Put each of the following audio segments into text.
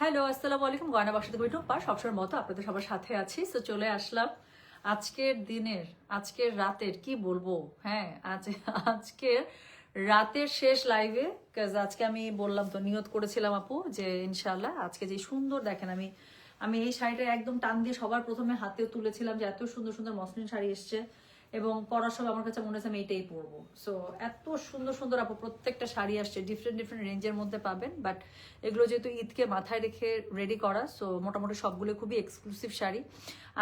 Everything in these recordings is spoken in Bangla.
হ্যালো, আসসালামু আলাইকুম। গয়না বাক্সতে বৈঠক পা সবসময়ের মতো আপনাদের সবার সাথে আছি। সো চলে আসলাম আজকের দিনের, আজকের রাতের কি বলবো, হ্যাঁ আজকের রাতের শেষ লাইভে। আজকে আমি বললাম তো, নিয়ত করেছিলাম আপু যে ইনশাল্লাহ আজকে যে সুন্দর দেখেন, আমি আমি এই শাড়িটা একদম টান দিয়ে সবার প্রথমে হাতেও তুলেছিলাম যে এত সুন্দর সুন্দর মসলিন শাড়ি এসছে, এবং পরার সময় আমার কাছে মনে হচ্ছে আমি এইটাই পরবো। সো এত সুন্দর সুন্দর আপু প্রত্যেকটা শাড়ি আসছে, ডিফারেন্ট ডিফারেন্ট রেঞ্জের মধ্যে পাবেন। বাট এগুলো যেহেতু ঈদকে মাথায় রেখে রেডি করা, সো মোটামুটি সবগুলো খুবই এক্সক্লুসিভ শাড়ি।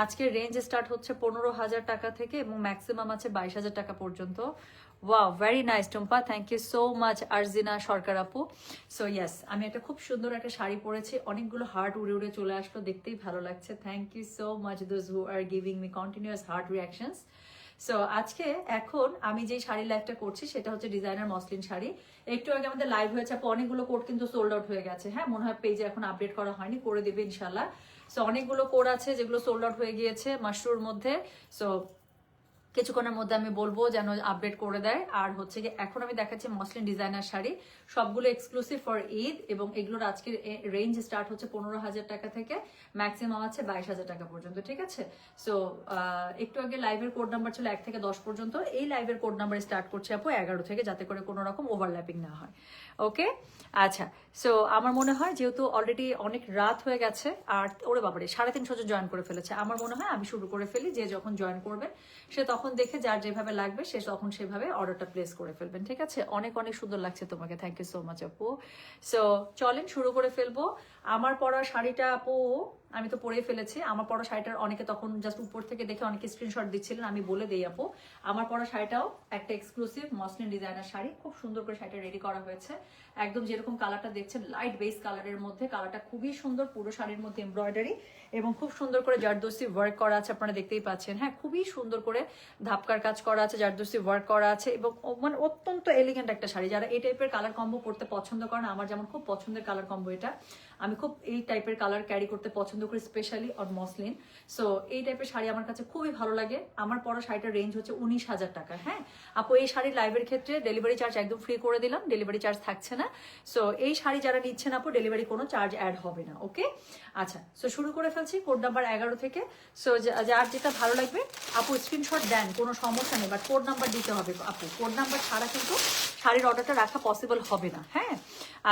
আজকের রেঞ্জ স্টার্ট হচ্ছে 15,000 টাকা থেকে এবং ম্যাক্সিমাম আছে 22,000 টাকা পর্যন্ত। Wow, very nice Tumpa, thank you so much Arjina Sarkar আপু। সো ইয়েস, আমি একটা খুব সুন্দর একটা শাড়ি পরেছি, অনেকগুলো হার্ট উড়ে উড়ে চলে আসলো, দেখতেই ভালো লাগছে। Thank you so much those who are giving me continuous heart reactions. So আজকে এখন আমি যে শাড়ি লাইভটা করছি সেটা হচ্ছে ডিজাইনার মসলিন শাড়ি। একটু আগে আমাদের লাইভ হয়েছে, অনেকগুলো কোড কিন্তু সোল্ড আউট হয়ে গেছে। হ্যাঁ, মনে হয় পেজে এখন আপডেট করা হয়নি, করে দেবে ইনশাল্লাহ। সো অনেকগুলো কোড আছে যেগুলো সোল্ড আউট হয়ে গিয়েছে মাশরুর মধ্যে। সো কিছুক্ষণের মধ্যে আমি বলবো যেন আপডেট করে দেয়। আর হচ্ছে কি, এখন আমি দেখাচ্ছি মসলিন ডিজাইনার শাড়ি, সবগুলো এক্সক্লুসিভ ফর ঈদ, এবং এগুলোর আজকের রেঞ্জ স্টার্ট হচ্ছে 15,000 টাকা থেকে, ম্যাক্সিমাম আছে 22,000 টাকা পর্যন্ত। ঠিক আছে। সো একটু আগে লাইভের কোড নাম্বার ছিল 1 থেকে 10 পর্যন্ত, এই লাইভের কোড নাম্বার স্টার্ট করছে আপু 11 থেকে, যাতে করে কোনো রকম ওভারল্যাপিং না হয়। ওকে, আচ্ছা। সো আমার মনে হয় যেহেতু অলরেডি অনেক রাত হয়ে গেছে, আর ওরে বাবারে 350 জন জয়েন করে ফেলেছে, আমার মনে হয় আমি শুরু করে ফেলি। যে যখন জয়েন করবে সে তখন দেখে যার যেভাবে লাগবে সে তখন সেভাবে অর্ডারটা প্লেস করে ফেলবেন। ঠিক আছে। অনেক অনেক সুন্দর লাগছে তোমাকে, থ্যাংক ইউ সো মাচ আপু। সো চলেন শুরু করে ফেলবো। আমার পরা শাড়িটা আপু আমি তো পরেই ফেলেছি। আমার পরা শাড়িটার অনেকে তখন জাস্ট উপর থেকে দেখে অনেকে স্ক্রিনশট দিচ্ছিলেন, আমি বলে দেই আপু, আমার পরা শাড়িটাও একটা এক্সক্লুসিভ মসলিন ডিজাইনার শাড়ি। খুব সুন্দর করে শাড়িটা রেডি করা হয়েছে, একদম যেরকম কালারটা দেখছেন লাইট বেস কালারের মধ্যে। কালারটা খুবই সুন্দর, পুরো শাড়ির মধ্যে এমব্রয়ডারি এবং খুব সুন্দর করে জারদোসি ওয়ার্ক করা আছে, আপনারা দেখতেই পাচ্ছেন। হ্যাঁ, খুবই সুন্দর করে ধাপকার কাজ করা আছে, জারদোসি ওয়ার্ক করা আছে, এবং মানে অত্যন্ত এলিগেন্ট একটা শাড়ি। যারা এই টাইপের কালার কম্বো পড়তে পছন্দ করেন, আমার যেমন খুব পছন্দের কালার কম্বো এটা, আমি খুব এই টাইপের কালার ক্যারি করতে পছন্দ করি, স্পেশালি অন মসলিন। সো এই টাইপের শাড়ি আমার কাছে খুবই ভালো লাগে। আমার পরা শাড়িটার রেঞ্জ হচ্ছে 19,000 টাকা। হ্যাঁ আপু, এই শাড়ির লাইভের ক্ষেত্রে ডেলিভারি চার্জ একদম ফ্রি করে দিলাম, ডেলিভারি চার্জ থাকছে না। সো এই শাড়ি যারা নিচ্ছেন আপু, ডেলিভারি কোনো চার্জ অ্যাড হবে না। ওকে, আচ্ছা। সো শুরু করে ফেলছি কোড নাম্বার 11 থেকে। সো যার যেটা ভালো লাগবে আপু স্ক্রিনশট দেন, কোনো সমস্যা নেই, বাট কোড নাম্বার দিতে হবে আপু। কোড নাম্বার ছাড়া কিন্তু শাড়ির অর্ডারটা রাখা পসিবল হবে না। হ্যাঁ,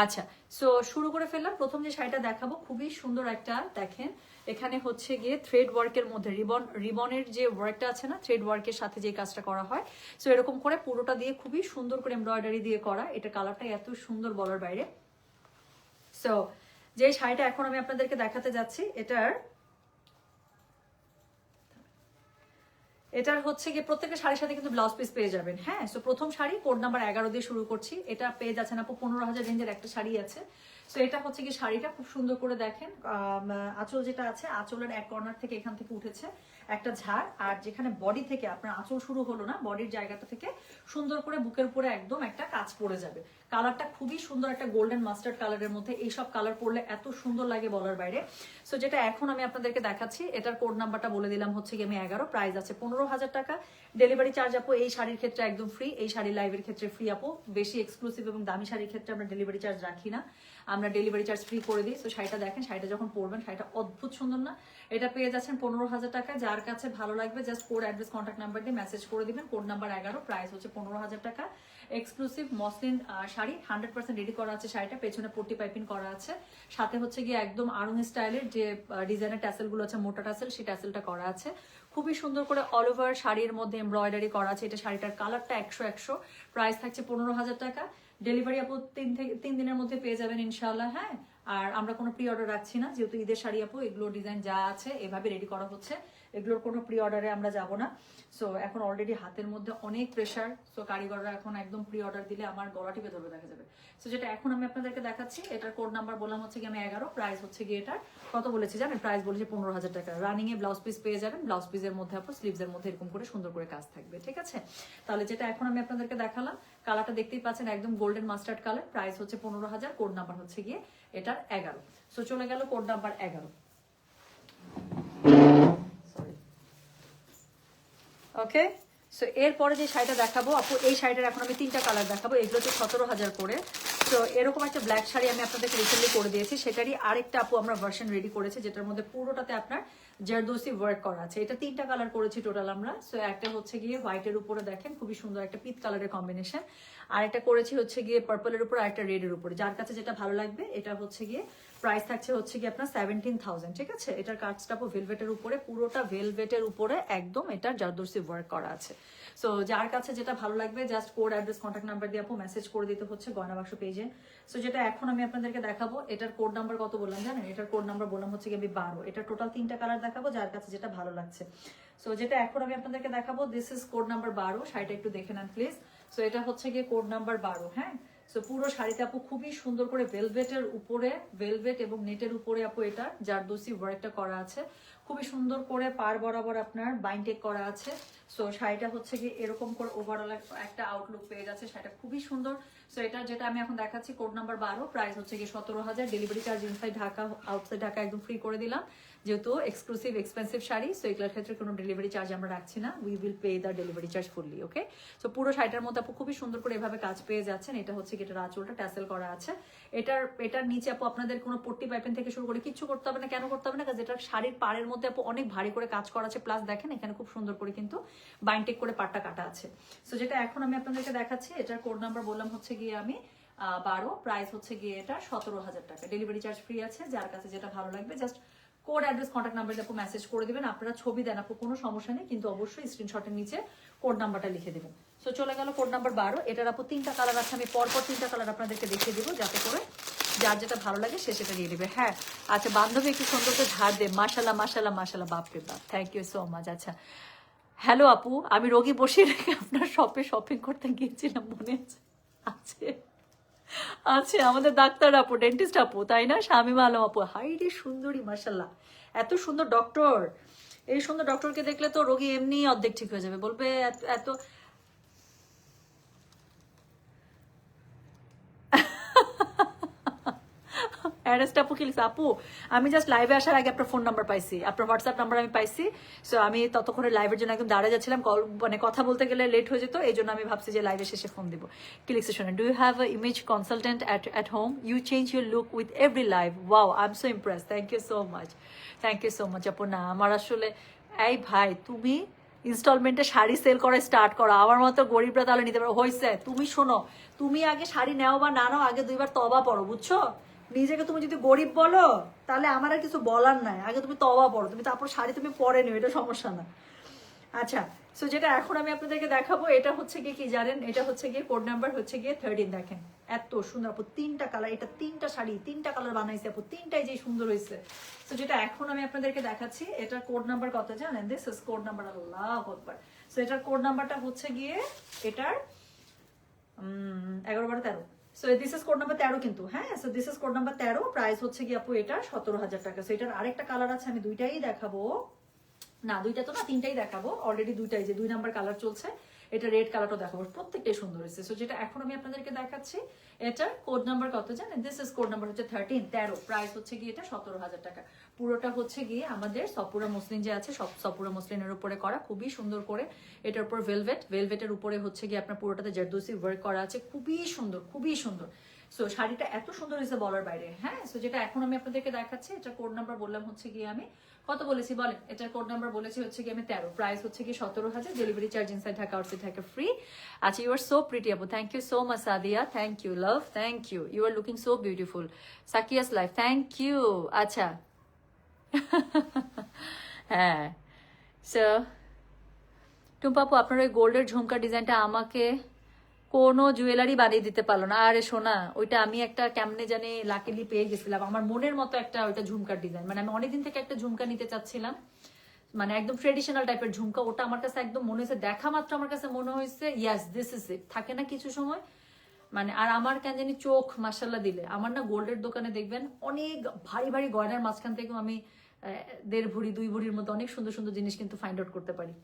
আচ্ছা। সো শুরু করে ফেললাম। প্রথম যে শাড়িটা দেখাবো খুবই সুন্দর একটা, দেখেন এখানে হচ্ছে গিয়ে থ্রেড ওয়ার্কের মধ্যে রিবনের যে ওয়ার্কটা আছে না, থ্রেড ওয়ার্কের সাথে যে কাজটা করা হয়, সো এরকম করে পুরোটা দিয়ে খুবই সুন্দর করে এমব্রয়ডারি দিয়ে করা। এটা কালারটা এত সুন্দর বলার বাইরে। সো যে শাড়িটা এখন আমি আপনাদেরকে দেখাতে যাচ্ছি, এটার হচ্ছে গিয়ে প্রত্যেকটা শাড়ির সাথে কিন্তু ব্লাউজ পিস পেয়ে যাবেন। হ্যাঁ, সো প্রথম শাড়ি কোড নাম্বার 11 দিয়ে শুরু করছি। এটা পেয়ে যাচ্ছেন আপু 15,000 রেঞ্জের একটা শাড়ি আছে। সো এটা হচ্ছে কি, শাড়িটা খুব সুন্দর করে দেখেন, আঁচল যেটা আছে, আঁচলের এক কর্নার থেকে এখান থেকে উঠেছে একটা ঝাড়, আর যেখানে বডি থেকে আপনার আঁচল শুরু হলো না, বডির জায়গাটা থেকে সুন্দর করে বুকের উপরে একদম একটা কাজ পড়ে যাবে। কালারটা খুবই সুন্দর, একটা গোল্ডেন মাস্টার্ড কালারের মধ্যে। এইসব কালার পরলে এত সুন্দর লাগে বলার বাইরে। সো যেটা এখন আমি আপনাদেরকে দেখাচ্ছি, এটার কোড নাম্বারটা বলে দিলাম হচ্ছে কি আমি 11, প্রাইস আছে 15,000 টাকা। ডেলিভারি চার্জ আপু এই শাড়ির ক্ষেত্রে একদম ফ্রি, এই শাড়ি লাইভের ক্ষেত্রে ফ্রি আপু। বেশি এক্সক্লুসিভ এবং দামি শাড়ির ক্ষেত্রে আমরা ডেলিভারি চার্জ রাখি না, আমরা ডেলিভারি চার্জ ফ্রি করে দিই। তো শাড়িটা দেখেন, শাড়িটা যখন পরবেন শাড়িটা অদ্ভুত সুন্দর না? এটা পেয়ে যাচ্ছেন 15,000 টাকা। যার কাছে ভালো লাগবে just code address contact number দিয়ে মেসেজ করে দিবেন, কোড নাম্বার 11, প্রাইস হচ্ছে 15,000 টাকা। এক্সক্লুসিভ মসলিন শাড়ি, 100% রেডি করা আছে শাড়িটা, পেছনে পট্টি পাইপিং করা আছে, সাথে হচ্ছে গিয়ে একদম আরং স্টাইলের যে ডিজাইনের ট্যাসেল গুলো আছে, মোটা ট্যাসেল, সেই ট্যাসেলটা করা আছে। খুবই সুন্দর করে অল ওভার শাড়ির মধ্যে এমব্রয়ডারি করা আছে। এটা শাড়িটার কালারটা 100, প্রাইস থাকছে 15,000 টাকা। ডেলিভারি আপু 3 দিনের মধ্যে পেয়ে যাবেন ইনশাআল্লাহ। হ্যাঁ, আর আমরা কোনো প্রি অর্ডার রাখছি না, যেহেতু ঈদের শাড়ি আপু, এগুলো ডিজাইন যা আছে এভাবে রেডি করা হচ্ছে, এগুলোর কোনো প্রি অর্ডারে আমরা যাব না। সো এখন অলরেডি হাতের মধ্যে অনেক প্রেশার, সো কারিগররা এখন একদম প্রি অর্ডার দিলে আমার গলা টিপে ধরবে দেখা যাবে। সো যেটা এখন আমি আপনাদেরকে দেখাচ্ছি, এটার কোড নাম্বার বললাম হচ্ছে কি আমি 11, প্রাইস হচ্ছে গিয়ে এটার কত বলেছি জানেন? প্রাইস বলেছি 15,000 টাকা। রানিং এ ব্লাউজ পিস পেয়ে যাবেন, ব্লাউজ পিসের মধ্যে আপু স্লিভস এর মধ্যে এরকম করে সুন্দর করে কাজ থাকবে। ঠিক আছে, তাহলে যেটা এখন আমি আপনাদেরকে দেখালাম, কালারটা দেখতেই পাচ্ছেন একদম গোল্ডেন মাস্টার্ড কালার, প্রাইস হচ্ছে 15,000, কোড নাম্বার হচ্ছে গিয়ে এটার 11। সো চলে গেল কোড নাম্বার 11। ওকে, সো এরপরে যে শাড়িটা দেখাবো আপু, এই শাড়িটার এখন আমি 3টা কালার দেখাবো, এগুলো হচ্ছে 17,000 করে। তো এরকম একটা ব্ল্যাক শাড়ি আমি আপনাদেরকে রিসেন্টলি করে দিয়েছি, সেটারই আরেকটা আপু আমরা ভার্সন রেডি করেছি, যেটার মধ্যে পুরোটাতে আপনার জারদোসি ওয়ার্ক করা আছে। এটা 3টা কালার করেছি টোটাল আমরা। সো একটা হচ্ছে গিয়ে হোয়াইটের উপরে দেখেন খুবই সুন্দর একটা পিচ কালারের কম্বিনেশন, আর একটা করেছি হচ্ছে গিয়ে পার্পলের উপর, আর একটা রেডের উপরে। যার কাছে যেটা ভালো লাগবে, এটা হচ্ছে গিয়ে প্রাইস থাকছে হচ্ছে গিয়ে আপনার 17,000, ঠিক আছে। এটার কাজটা ভেলভেটের উপরে, পুরোটা ভেলভেটের উপরে একদম এটা জারদোসি ওয়ার্ক করা আছে। সো যার কাছে যেটা ভালো লাগবে just code, address, contact number দিয়ে আপু মেসেজ করে দিতে হচ্ছে গয়না বাক্স পেজে। সো যেটা এখন আমি আপনাদেরকে দেখাবো, এটার কোড নাম্বার কত বললাম জানেন? এটার কোড নাম্বার বললাম হচ্ছে কি আমি 12। এটা টোটাল 3টা কালার দেখাবো, যার কাছে যেটা ভালো লাগছে। সো যেটা এখন আমি আপনাদেরকে দেখাবো, দিস ইজ কোড নাম্বার 12। শাড়িটা একটু দেখে নেন প্লিজ। সো এটা হচ্ছে গিয়ে কোড নাম্বার 12, হ্যাঁ। সো পুরো শাড়িতে আপু খুবই সুন্দর করে ভেলভেটের উপরে, ভেলভেট এবং নেটের উপরে আপু এটা জারদোসি ওয়ার্কটা করা আছে, খুবই সুন্দর করে পার বরাবর আপনার বাইন্ডেক করা আছে। সো শাড়িটা হচ্ছে কি এরকম করে ওভারঅল একটা আউটলুক পেয়ে যাচ্ছে, শাড়িটা খুবই সুন্দর। সো এটা যেটা আমি এখন দেখাচ্ছি কোড নাম্বার 12, প্রাইস হচ্ছে কি 17,000। Delivery charge inside Dhaka, outside Dhaka একদম ফ্রি করে দিলাম, যেহেতু এক্সক্লুসিভ এক্সপেন্সিভ শাড়ি। সো এগুলোর ক্ষেত্রে কোনো ডেলিভারি চার্জ আমরা রাখছি না, we will pay the delivery charge fully, okay. So পুরো শাড়িটার মধ্যে আপু খুবই সুন্দর করে এভাবে কাজ পেয়ে যাচ্ছেন। এটা হচ্ছে কি এটার আঁচলটা ট্যাসেল করা আছে। এটার নিচে আপু আপনাদের কোনো পট্টি পাইপেন থেকে শুরু করে কিচ্ছু করতে হবে না। কেন করতে হবে না? কারণ এটার শাড়ির পাড়ের মধ্যে আপু অনেক ভারী করে কাজ করা আছে, প্লাস দেখেন এখানে খুব সুন্দর করে কিন্তু বাইন্টেক করে পাটটা কাটা আছে। সো যেটা এখন আমি আপনাদেরকে দেখাচ্ছি, এটার কোড নাম্বার বললাম হচ্ছে গিয়ে আমি 12, প্রাইস হচ্ছে গিয়ে এটা 17,000 টাকা। ডেলিভারি চার্জ ফ্রি আছে, যার কাছে যেটা ভালো লাগবে just code, address, contact number আপু মেসেজ করে দিবেন। আপনারা ছবি দেন আপু, কোনো সমস্যা নেই, কিন্তু অবশ্যই স্ক্রিনশটের নিচে কোড নাম্বারটা লিখে দেবেন। সো চলে গেল কোড নাম্বার 12। এটার আপু 3টা কালার আছে, আমি পরপর 3টা কালার আপনাদেরকে দেখিয়ে দিব, যাতে করে যার যেটা ভালো লাগে সে সেটা নিয়ে নেবে। হ্যাঁ আচ্ছা, বান্ধবী একটু সুন্দর করে ঝাড় দে, মাশাল্লাহ মাশাল্লাহ মাশাল্লাহ, বাপরে বাপ, থ্যাংক ইউ সো মাচ। আচ্ছা হ্যালো আপু, আমি রোগী বসিয়ে রেখে আপনার শপে শপিং করতে গিয়েছিলাম, মনে আছে? আছে আছে, আমাদের ডাক্তার আপু, ডেন্টিস্ট আপু, তাই না? শামিমা আলম আপু, হাই রে সুন্দরী, মাশাল্লাহ, এত সুন্দর ডক্টর। এই সুন্দর ডক্টরকে দেখলে তো রোগী এমনি অর্ধেক ঠিক হয়ে যাবে, বলবে এত এত অ্যাড্রেসটা আপু কি লিখছে? আপু আমি জাস্ট লাইভে আসার আগে আপনার ফোন নাম্বার পাইছি, আপনার হোয়াটসঅ্যাপ নাম্বার আমি পাইছি। সো আমি ততক্ষণে লাইভের জন্য একদম দাঁড়িয়ে যাচ্ছিলাম, কল মানে কথা বলতে গেলে লেট হয়ে যেত, এই জন্য আমি ভাবছি যে লাইভে শেষে ফোন দিব। কি লিখছে শোনেন, do you have a image consultant at home, you change your look with every live, wow I am so impress, thank you so much, thank you so much আপু। না আমার আসলে, এই ভাই তুমি ইনস্টলমেন্টে শাড়ি সেল করে স্টার্ট করো, আমার মতো গরিবরা তাহলে নিতে পারো। হয়েছে, তুমি শোনো, তুমি আগে শাড়ি নাও বা না নাও, আগে 2বার তবা পড়ো, বুঝছো? নিজেকে তুমি যদি গরিব বলো তাহলে আমার আর কিছু বলার নাই, আগে তুমি তওবা পড়ো, তুমি তারপর শাড়ি তুমি পরে নিও, এটা সমস্যা না। আচ্ছা, সো যেটা এখন আমি আপনাদেরকে দেখাবো, এটা হচ্ছে গিয়ে কি জানেন, এটা হচ্ছে গিয়ে কোড নাম্বার হচ্ছে গিয়ে 13। দেখেন এত সুন্দর আপু, 3টা কালার, এটা 3টা শাড়ি 3টা কালার বানাইছে আপু, 3টাই যে সুন্দর হয়েছে। সো যেটা এখন আমি আপনাদেরকে দেখাচ্ছি, এটার কোড নাম্বার কত জানেন? দিস ইজ কোড নাম্বার, আল্লাহু আকবার। সো এটার কোড নাম্বারটা হচ্ছে গিয়ে এটার 11/13। So this is code number 13 কিন্তু, হ্যাঁ। So this is code number 13, price হচ্ছে কি আপু এটা 17,000 টাকা। সো এটার আরেকটা কালার আছে, আমি 2টাই দেখাবো, না 2টা তো না 3টাই দেখাবো, অলরেডি 2টাই, যে 2 নাম্বার কালার চলছে, এটা রেড কালারটা দেখাবো, প্রত্যেকটাই সুন্দর হয়েছে। সো যেটা এখন আমি আপনাদেরকে দেখাচ্ছি, এটার কোড নাম্বার কত জানেন? দিস ইজ কোড নাম্বার হচ্ছে 13, প্রাইস হচ্ছে গিয়ে এটা 17,000 টাকা। পুরোটা হচ্ছে গিয়ে আমাদের সপুরা মসলিন যে আছে, সব সপুরা মসলিনের উপরে করা, খুবই সুন্দর করে। এটার উপর ভেলভেটের উপরে হচ্ছে গিয়ে আপনার পুরোটাতে জারদোসি ওয়ার্ক করা আছে, খুবই সুন্দর, খুবই সুন্দর। সো শাড়িটা এত সুন্দর হয়েছে বলার বাইরে, হ্যাঁ। সো যেটা এখন আমি আপনাদেরকে দেখাচ্ছি, এটা কোড নাম্বার বললাম হচ্ছে গিয়ে আমি কত বলেছি বলেন? এটার কোড নাম্বার বলেছি হচ্ছে গিয়ে আমি 13, প্রাইস হচ্ছে গিয়ে 17,000। Delivery charge inside Dhaka, outside Dhaka free. আচ্ছা, ইউ আর সো প্রিটি আপু, thank you so much Sadia, thank you love, thank you, you are looking so beautiful. সাকিয়াস লাইফ, থ্যাংক ইউ। আচ্ছা হ্যাঁ, সো টুম্পা আপু আপনার ওই গোল্ডের ঝুমকা ডিজাইনটা আমাকে কোনো জুয়েলারি বানিয়ে দিতে পারলো না। আরে সোনা, ওইটা আমি একটা কেমনে জানি লাকিলি পেয়ে গেছিলাম, আমার মনের মতো একটা ওইটা ঝুমকার ডিজাইন, মানে আমি অনেকদিন থেকে একটা ঝুমকা নিতে চাচ্ছিলাম, মানে একদম ট্রেডিশনাল টাইপের ঝুমকা। ওটা আমার কাছে একদম মনে হয়েছে, দেখা মাত্র আমার কাছে মনে হয়েছে ইয়াস দিস ইজ ইট, থাকে না কিছু সময় মানে। আর আমার কেন জানি চোখ মাশাল্লাহ দিলে, আমার না গোল্ডের দোকানে দেখবেন অনেক ভারী ভারী গয়নার মাঝখান থেকেও আমি 1.5 ভরি 2 ভরির মতো অনেক সুন্দর সুন্দর জিনিস কিন্তু ফাইন্ড আউট করতে পারি।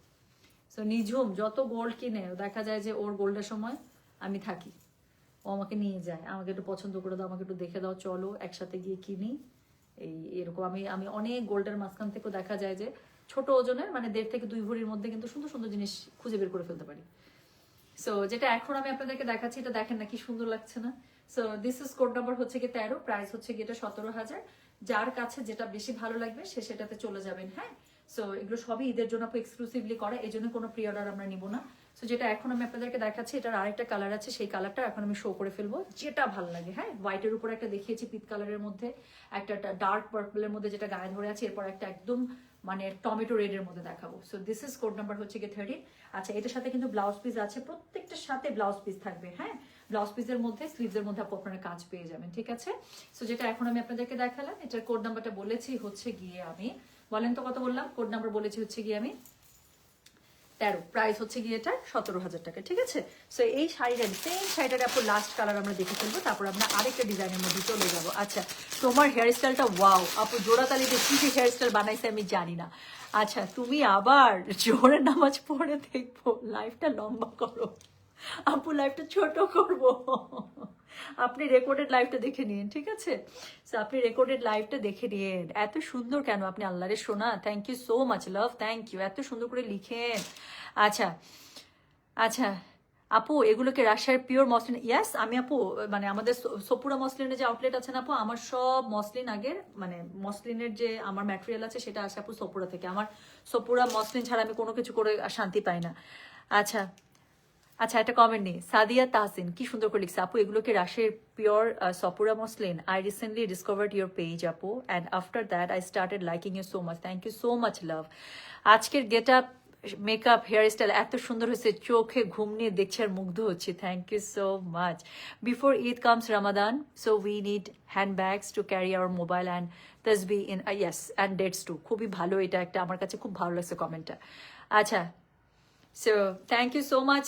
সো নিঝুম যত গোল্ড কিনে দেখা যায় যে ওর গোল্ডের সময় আমি থাকি, ও আমাকে নিয়ে যায়, আমাকে একটু পছন্দ করে দাও, আমাকে একটু দেখে দাও, চলো একসাথে গিয়ে কিনি, এই এরকম। আমি অনেক গোল্ডের মাঝখান থেকেও দেখা যায় যে ছোট ওজনের মানে 1.5 থেকে 2 ভরির মধ্যে কিন্তু সুন্দর সুন্দর জিনিস খুঁজে বের করে ফেলতে পারি। সো যেটা এখন আমি আপনাদেরকে দেখাচ্ছি, এটা দেখেন না কি সুন্দর লাগছে না? So this is code number হচ্ছে কি 13, প্রাইস হচ্ছে কি এটা 17,000। যার কাছে যেটা বেশি ভালো লাগবে সে সেটাতে চলে যাবেন। হ্যাঁ, সো এগুলো সবই ঈদের জন্য এক্সক্লুসিভলি করা, এই জন্য কোনো প্রি অর্ডার আমরা নিব না। সো যেটা এখন আমি আপনাদেরকে দেখাচ্ছি, এটার আরেকটা কালার আছে, সেই কালারটা এখন আমি শো করে ফেলবো, যেটা ভালো লাগে। হ্যাঁ, হোয়াইটের উপর একটা দেখিয়েছি পিট কালারের মধ্যে, একটা ডার্ক পার্পলের মধ্যে যেটা গায়ে ধরে আছে, এরপর একটা একদম মানে টমেটো রেডের মধ্যে দেখাবো। So this is code number হচ্ছে কি 13। আচ্ছা, এটার সাথে কিন্তু ব্লাউজ পিস আছে, প্রত্যেকটার সাথে ব্লাউজ পিস থাকবে। হ্যাঁ, ব্লাউজ পিসের মধ্যে স্লিভসের মধ্যে আপনারা কাজ পেয়ে যাবেন। ঠিক আছে, সো যেটা এখন আমি আপনাদেরকে দেখালাম, এটার কোড নাম্বারটা বলেছি হচ্ছে গিয়ে আমি, বলেন তো কত বললাম? কোড নাম্বার বলেছি হচ্ছে গিয়ে আমি 13, প্রাইস হচ্ছে গিয়ে এটা 17,000 টাকা। ঠিক আছে, সো এই শাড়িটার সেম শাড়িটার আপু লাস্ট কালার আমরা দেখে ফেলবো, তারপর আমরা আরেকটা ডিজাইনের মধ্যে চলে যাবো। আচ্ছা, তোমার হেয়ার স্টাইলটা ওয়াও আপু, জোড়াতালিতে কি যে হেয়ার স্টাইল বানাইছে আমি জানি না। আচ্ছা, তুমি আবার জোহরের নামাজ পড়ে দেখবো, লাইফটা লম্বা করো আপু, লাইফটা ছোট করব। আপনি রেকর্ডেড লাইভটা দেখে নিন। ঠিক আছে, সো আপনি রেকর্ডেড লাইভটা দেখে নিন। এত সুন্দর কেন আপনি, আল্লাহরে শোনা। Thank you so much love, thank you, এত সুন্দর করে লিখেন। আচ্ছা আচ্ছা আপু, এগুলোকে রাজশাহীর পিওর মসলিন? ইয়াস, আমি আপু মানে আমাদের সপুরা মসলিনের যে আউটলেট আছে না আপু, আমার সব মসলিন আগের মানে মসলিনের যে আমার ম্যাটেরিয়াল আছে সেটা আসে আপু সপুরা থেকে। আমার সপুরা মসলিন ছাড়া আমি কোনো কিছু করে শান্তি পাই না। আচ্ছা আচ্ছা, একটা কমেন্ট নেই, সাদিয়া তাহসিন কি সুন্দর করে লিখছে, আপু এগুলোকে রাশের পিওর সপুরা muslin. I recently discovered your page আপু, and after that I started liking you so much. Thank you so much love. আজকের get up, makeup, hair style এত সুন্দর হয়েছে, চোখে ঘুম নিয়ে দেখছি আর মুগ্ধ হচ্ছি। Thank you so much. Before Eid comes Ramadan, so we need hand bags to carry our mobile and তসবি in yes and dates too. খুবই ভালো, এটা একটা আমার কাছে খুব ভালো লাগছে কমেন্টটা। আচ্ছা, so thank you so much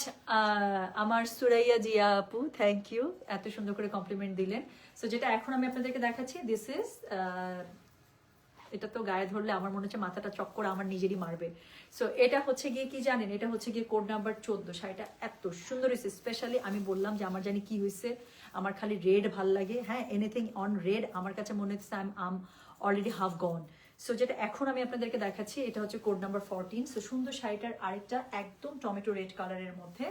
আমার সুরাইয়া জিয়া আপু, থ্যাংক ইউ, এত সুন্দর করে কমপ্লিমেন্ট দিলেন। সো যেটা এখন আমি আপনাদেরকে দেখাচ্ছি, দিস ইজ, এটা তো গায়ে ধরলে আমার মনে হচ্ছে মাথাটা চক্কর আমার নিজেরই মারবে। সো এটা হচ্ছে গিয়ে কি জানেন, এটা হচ্ছে গিয়ে কোড নাম্বার 14। শাড়িটা এত সুন্দর হয়েছে, স্পেশালি আমি বললাম যে আমার জানি কি হয়েছে, আমার খালি রেড ভাল লাগে। হ্যাঁ, এনিথিং অন রেড আমার কাছে মনে হচ্ছে আম অলরেডি হাফ গন। সো যেটা এখন আমি আপনাদেরকে দেখাচ্ছি, এটা হচ্ছে কোড নাম্বার 14। সো সুন্দর শাড়িটার আরেকটা একদম টমেটো রেড কালারের মধ্যে।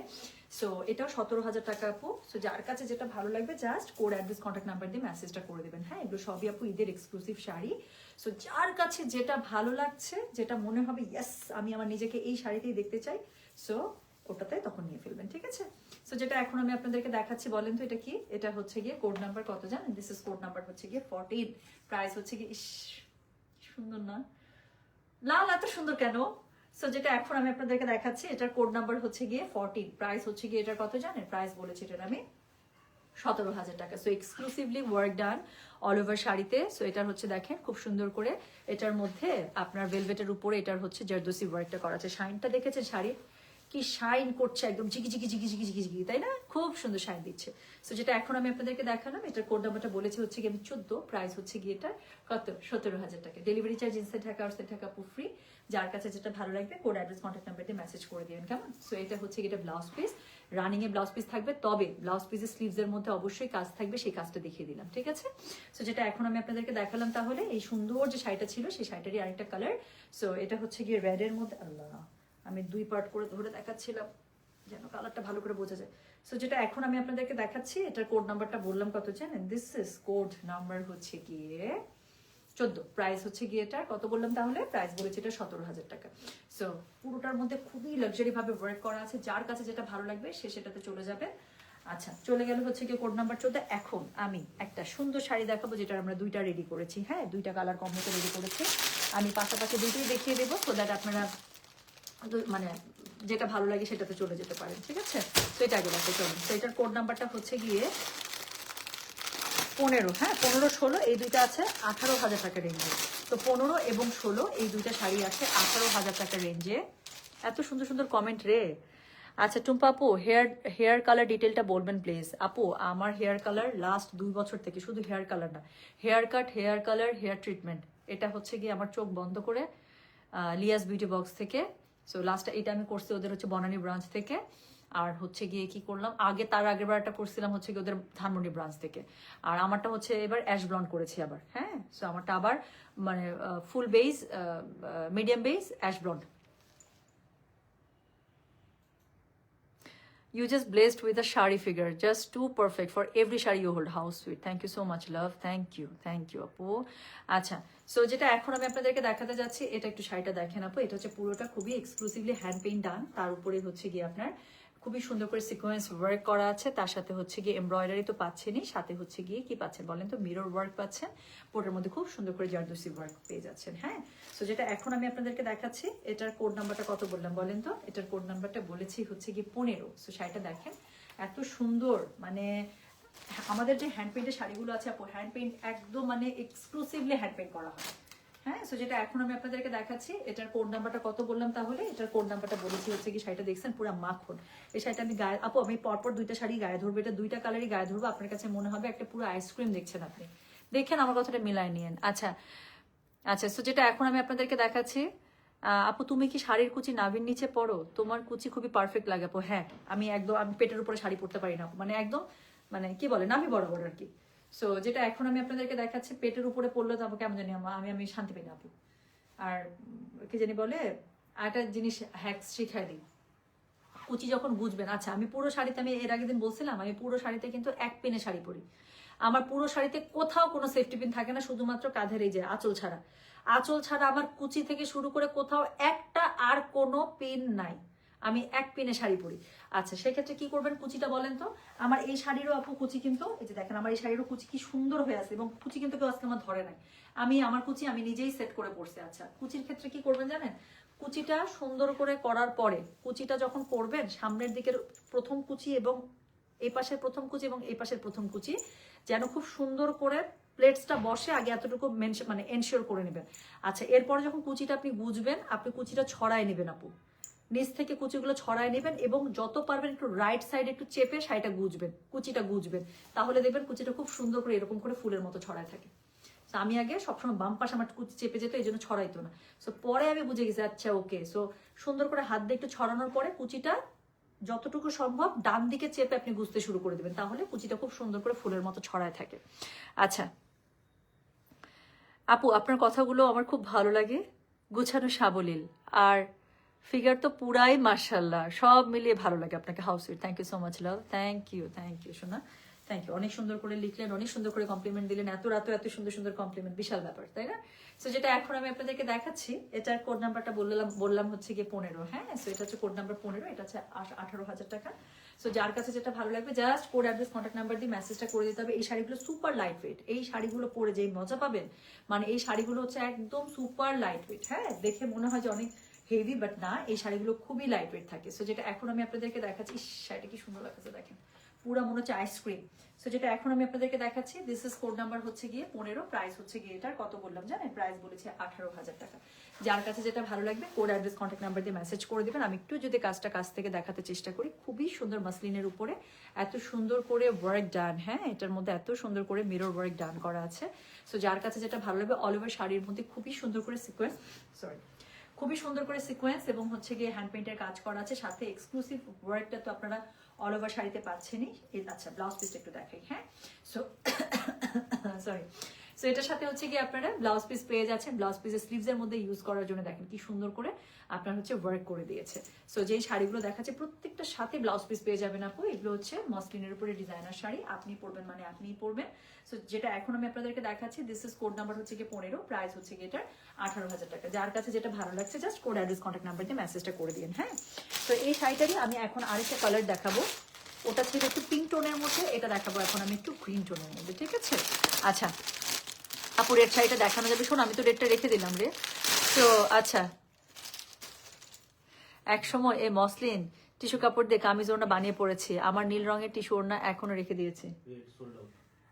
সো এটাও 17,000 টাকা আপু। সো যার কাছে যেটা ভালো লাগবে just code address contact number দিয়ে মেসেজটা করে দেবেন। হ্যাঁ, এগুলো সবই আপু ঈদের এক্সক্লুসিভ শাড়ি। সো যার কাছে যেটা ভালো লাগছে, যেটা মনে হবে ইয়েস আমি আমার নিজেকে এই শাড়িতেই দেখতে চাই, সো ওটাতে তখন নিয়ে ফেলবেন। ঠিক আছে, সো যেটা এখন আমি আপনাদেরকে দেখাচ্ছি, বলেন তো এটা কি? এটা হচ্ছে গিয়ে কোড নাম্বার কত জানেন? দিস ইজ কোড নাম্বার হচ্ছে গিয়ে 14, প্রাইস হচ্ছে গিয়ে, ইস সুন্দর না, লাল এত সুন্দর কেন? সো যেটা এখন আমি আপনাদেরকে দেখাচ্ছি, এটার কোড নাম্বার হচ্ছে গিয়ে 14, প্রাইস হচ্ছে গিয়ে এটার কত জানেন? প্রাইস বলেছি এটার আমি 17,000 টাকা। So exclusively work done all over শাড়িতে। সো এটার হচ্ছে দেখেন খুব সুন্দর করে, এটার মধ্যে আপনার ভেলভেটের উপরে এটার হচ্ছে জারদোসি ওয়ার্কটা করা আছে। শাইনটা দেখেছেন শাড়ির কি শাইন করছে, একদম ঝিকি ঝিকি ঝিকি ঝিকি ঝিকি ঝিকি, তাই না? খুব সুন্দর শাইন দিচ্ছে। সো যেটা এখন আমি আপনাদেরকে দেখালাম, এটার কোড নাম্বারটা বলেছি হচ্ছে গিয়ে আমি 14, প্রাইস হচ্ছে গিয়ে এটা কত? 17,000 টাকা। Delivery charge inside Dhaka outside Dhaka আপু ফ্রি। যার কাছে যেটা ভালো লাগবে কোড অ্যাড্রেস কন্ট্যাক্ট নাম্বার দিয়ে মেসেজ করে দিবেন, কেমন? সো এটা হচ্ছে এটা ব্লাউজ পিস, রানিং এ ব্লাউজ পিস থাকবে, তবে ব্লাউজ পিসের স্লিভস এর মধ্যে অবশ্যই কাজ থাকবে, সেই কাজটা দেখিয়ে দিলাম। ঠিক আছে, সো যেটা এখন আমি আপনাদেরকে দেখালাম, তাহলে এই সুন্দর যে শাড়িটা ছিল সেই শাড়িটারই আরেকটা কালার। সো এটা হচ্ছে গিয়ে রেড এর মধ্যে, আল্লাহ আমি 2 পার্ট করে ধরে দেখাচ্ছিলাম যেন কালারটা ভালো করে বোঝা যায়। সো যেটা এখন আমি আপনাদেরকে দেখাচ্ছি, এটার কোড নাম্বারটা বললাম কত জানেন? দিস ইজ কোড নাম্বার হচ্ছে গিয়ে 14, প্রাইস হচ্ছে গিয়ে এটা কত বললাম তাহলে? প্রাইস বলেছে এটা 17,000 টাকা। সো পুরোটার মধ্যে খুবই লাক্সারি ভাবে ওয়ার্ক করা আছে, যার কাছে যেটা ভালো লাগবে সে সেটাতে চলে যাবে। আচ্ছা, চলে গেল হচ্ছে গিয়ে কোড নাম্বার 14। এখন আমি একটা সুন্দর শাড়ি দেখাবো, যেটা আমরা 2টা রেডি করেছি। হ্যাঁ, 2টা কালার কম্বোতে রেডি করেছি। আমি পাশাপাশি 2টোই দেখিয়ে দেবো, সো দ্যাট আপনারা মানে যেটা ভালো লাগে সেটাতে চলে যেতে পারেন। ঠিক আছে, তো এটা আগে দেখো চলুন। তো এটার কোড নাম্বারটা হচ্ছে গিয়ে 15। হ্যাঁ, 15-16 এই দুইটা আছে 18,000 টাকা রেঞ্জে। তো 15 এবং 16 এই দুইটা শাড়ি আছে 18,000 টাকা রেঞ্জে। এত সুন্দর সুন্দর কমেন্ট রে। আচ্ছা টুম্পা আপু, হেয়ার কালার ডিটেলটা বলবেন প্লিজ। আপু আমার হেয়ার কালার লাস্ট 2 বছর থেকে, শুধু হেয়ার কালার না, hair cut, hair colour, hair treatment, এটা হচ্ছে গিয়ে আমার চোখ বন্ধ করে লিয়াস বিউটি বক্স থেকে। সো লাস্ট এটা আমি করছি ওদের হচ্ছে বনানী ব্রাঞ্চ থেকে। আর হচ্ছে গিয়ে কি করলাম, তার আগের বারটা করছিলাম হচ্ছে গিয়ে ওদের ধানমন্ডি ব্রাঞ্চ থেকে। আর আমারটা হচ্ছে এবার অ্যাশ ব্লন্ড করেছি আবার, হ্যাঁ। সো আমারটা আবার মানে full base, medium base ash blonde. You just blessed with a shari figure, just too perfect for every shari you hold. How sweet. Thank you so much, love. Thank you, আপু। আচ্ছা, সো যেটা এখন আমি আপনাদেরকে দেখাতে যাচ্ছি, এটা একটু শাড়িটা দেখেন আপু। এটা হচ্ছে পুরোটা খুবই এক্সক্লুসিভলি হ্যান্ড পেইন্ট ডান, তার উপরে হচ্ছে গিয়ে আপনার খুবই সুন্দর করে সিকোয়েন্স ওয়ার্ক করা আছে, তার সাথে হচ্ছে গিয়ে এমব্রয়ডারি তো পাচ্ছেনই, সাথে হচ্ছে গিয়ে কি পাচ্ছেন বলেন তো, মিরর ওয়ার্ক পাচ্ছেন, পুরোটার মধ্যে খুব সুন্দর করে জারদোসি ওয়ার্ক পেয়ে যাচ্ছেন, হ্যাঁ। সো যেটা এখন আমি আপনাদেরকে দেখাচ্ছি, এটার কোড নাম্বারটা কত বললাম বলেন তো? এটার কোড নাম্বারটা বলেছি হচ্ছে গিয়ে 15। সো শাড়িটা দেখেন এত সুন্দর, মানে আমাদের যে হ্যান্ড পেইন্টের শাড়িগুলো আছে আপু, হ্যান্ড পেইন্ট একদম মানে এক্সক্লুসিভলি হ্যান্ড পেইন্ট করা হয়, হ্যাঁ। সো যেটা এখন আমি আপনাদেরকে দেখাচ্ছি, এটার কোড নাম্বারটা কত বললাম তাহলে? এটার কোড নাম্বারটা বলেছি হচ্ছে কি, শাড়িটা দেখছেন পুরো মাখন। এই শাড়িটা আমি গায়ে আপু, আমি পরপর দুইটা শাড়ি গায়ে ধরবো, এটা দুইটা কালারই গায়ে ধরবো, আপনার কাছে মনে হবে একটা পুরো আইসক্রিম দেখছেন আপনি, দেখেন আমার কথাটা মিলাই নিয়েন। আচ্ছা আচ্ছা, সো যেটা এখন আমি আপনাদেরকে দেখাচ্ছি, আপু তুমি কি শাড়ির কুচি নাভির নিচে পরো? তোমার কুচি খুবই পারফেক্ট লাগে আপু। হ্যাঁ, আমি পেটের উপরে শাড়ি পরতে পারি না, মানে একদম মানে কি বলে নাভি বরাবর আর কি। সো যেটা এখন আমি আপনাদেরকে দেখাচ্ছি, পেটের উপরে পড়লে তো আমাকে কেমন জানি আমি শান্তি পাই না আপু। আর কি জানি বলে, একটা জিনিস হ্যাক শিখাই দিই, কুচি যখন বুঝবেন। আচ্ছা, আমি পুরো শাড়িতে, আমি এর আগের দিন বলছিলাম, আমি পুরো শাড়িতে কিন্তু এক পিনে শাড়ি পরি। আমার পুরো শাড়িতে কোথাও কোনো সেফটি পিন থাকে না, শুধুমাত্র কাঁধের এই যে আঁচল ছাড়া। আঁচল ছাড়া আমার কুচি থেকে শুরু করে কোথাও একটা আর কোনো পিন নাই, আমি এক পিনে শাড়ি পরি। আচ্ছা, সেক্ষেত্রে কি করবেন কুচিটা বলেন তো? আমার এই শাড়িরও আপু কুচি কিন্তু, এই যে দেখেন আমার এই শাড়িরও কুচি কি সুন্দর হয়ে আছে, এবং কুচি কিন্তু কেউ আজকে আমার ধরে নাই, আমার কুচি আমি নিজেই সেট করে পড়ছি। আচ্ছা, কুচির ক্ষেত্রে কি করবেন জানেন? কুচিটা সুন্দর করে করার পরে, কুচিটা যখন করবেন, সামনের দিকের প্রথম কুচি এবং এই পাশের প্রথম কুচি এবং এই পাশের প্রথম কুচি যেন খুব সুন্দর করে প্লেটসটা বসে, আগে এতটুকু মানে এনশিওর করে নেবেন। আচ্ছা, এরপরে যখন কুচিটা আপনি গুজবেন, আপনি কুচিটা ছড়ায় নেবেন আপু, নিচ থেকে কুচিগুলো ছড়ায় নেবেন, এবং যত পারবেন একটু রাইট সাইডে একটু চেপে শাড়িটা গুজবেন, কুচিটা গুজবেন, তাহলে দেখবেন কুচিটা খুব সুন্দর করে এরকম করে ফুলের মতো ছড়ায় থাকে। আমি আগে সবসময় বাম পাশে আমার কুচি চেপে যেত, এই জন্য ছড়াইতো না। সো পরে আমি বুঝে গেছি, আচ্ছা ওকে। সো সুন্দর করে হাত দিয়ে একটু ছড়ানোর পরে কুচিটা যতটুকু সম্ভব ডান দিকে চেপে আপনি গুজতে শুরু করে দেবেন, তাহলে কুচিটা খুব সুন্দর করে ফুলের মতো ছড়ায় থাকে। আচ্ছা আপু, আপনার কথাগুলো আমার খুব ভালো লাগে, গুছানো সাবলীল, আর ফিগার তো পুরাই মাশাল্লাহ, সব মিলিয়ে ভালো লাগে আপনাকে। How sweet, thank you so much love, thank you সোনা, থ্যাংক ইউ। অনেক সুন্দর করে লিখলেন, অনেক সুন্দর করে কমপ্লিমেন্ট দিলেন, এত সুন্দর সুন্দর কমপ্লিমেন্ট, বিশাল ব্যাপার, তাই না? সো যেটা এখন আমি আপনাদেরকে দেখাচ্ছি, এটার কোড নাম্বারটা বললাম হচ্ছে গিয়ে 15, হ্যাঁ। সো এটা হচ্ছে কোড নাম্বার 15, এটা হচ্ছে 18,000 টাকা। সো যার কাছে যেটা ভালো লাগবে, just code address contact number দিয়ে মেসেজটা করে দিতে হবে। এই শাড়িগুলো সুপার লাইট ওয়েট, এই শাড়িগুলো পরে যেই মজা পাবেন, মানে এই শাড়িগুলো হচ্ছে একদম সুপার লাইট ওয়েট, হ্যাঁ। দেখে মনে হয় যে অনেক হেভি, বাট না, এই শাড়িগুলো খুবই লাইট ওয়েট থাকে। সো যেটা এখন আমি আপনাদেরকে দেখাচ্ছি, শাড়িটা কি সুন্দর লাগছে দেখেন, পুরো মনে হচ্ছে আইসক্রিম। সো যেটা এখন আমি আপনাদেরকে দেখাচ্ছি, দিস ইজ কোড নাম্বার হচ্ছে গিয়ে 15, প্রাইস হচ্ছে গিয়ে এটার কত বললাম জানেন? প্রাইস বলেছে 18,000 টাকা। যার কাছে যেটা ভালো লাগবে, কোড অ্যাড্রেস কন্ট্যাক্ট নাম্বার দিয়ে মেসেজ করে দিবেন। আমি একটু যদি কাজটা কাছ থেকে দেখাতে চেষ্টা করি, খুবই সুন্দর মাসলিনের উপরে এত সুন্দর করে ওয়ার্ক ডান, হ্যাঁ। এটার মধ্যে এত সুন্দর করে মিরর ওয়ার্ক ডান করা আছে। সো যার কাছে যেটা ভালো লাগবে, অল ওভার শাড়ির মধ্যে খুবই সুন্দর করে সিকোয়েন্স, খুবই সুন্দর করে সিকোয়েন্স এবং হচ্ছে গিয়ে হ্যান্ড পেইন্টের কাজ করা আছে, সাথে এক্সক্লুসিভ ওয়ার্কটা তো আপনারা অল ওভার শাড়িতে পাচ্ছেনই। আচ্ছা, ব্লাউজ পিসটা একটু দেখাই, হ্যাঁ। সো সরি, সো এটার সাথে হচ্ছে গিয়ে আপনারা ব্লাউজ পিস পেয়ে যাচ্ছেন। ব্লাউজ পিসের স্লিভসের মধ্যে ইউজ করার জন্য দেখেন কি সুন্দর করে আপনার হচ্ছে ওয়ার্ক করে দিয়েছে। সো যেই শাড়িগুলো দেখাচ্ছে প্রত্যেকটার সাথে ব্লাউজ পিস পেয়ে যাবেন আপু। এগুলো হচ্ছে মসলিনের উপরে ডিজাইনার শাড়ি, আপনি পরবেন মানে আপনিই পরবেন। সো যেটা এখন আমি আপনাদেরকে দেখাচ্ছি, দিস ইজ কোড নাম্বার হচ্ছে গিয়ে 15, প্রাইস হচ্ছে গিয়ে এটার 18,000 টাকা। যার কাছে যেটা ভালো লাগছে, just code address contact number দিয়ে মেসেজটা করে দিন, হ্যাঁ। তো এই শাড়িটারই আমি এখন আরেকটা কালার দেখাবো, ওটা ছিল একটু পিঙ্ক টোনের মধ্যে, এটা দেখাবো এখন আমি একটু গ্রিন টোনের মধ্যে, ঠিক আছে? আচ্ছা আপু, রেড শাড়িটা দেখানো যাবে? শোন, আমি তো রেডটা রেখে দিলাম রে। তো আচ্ছা, এক সময় এই মসলিন টিস্যু কাপড় দিয়ে কামিজ ওড়না বানিয়ে পড়েছি, আমার নীল রঙের টিস্যু ওড়না এখনো রেখে দিয়েছি।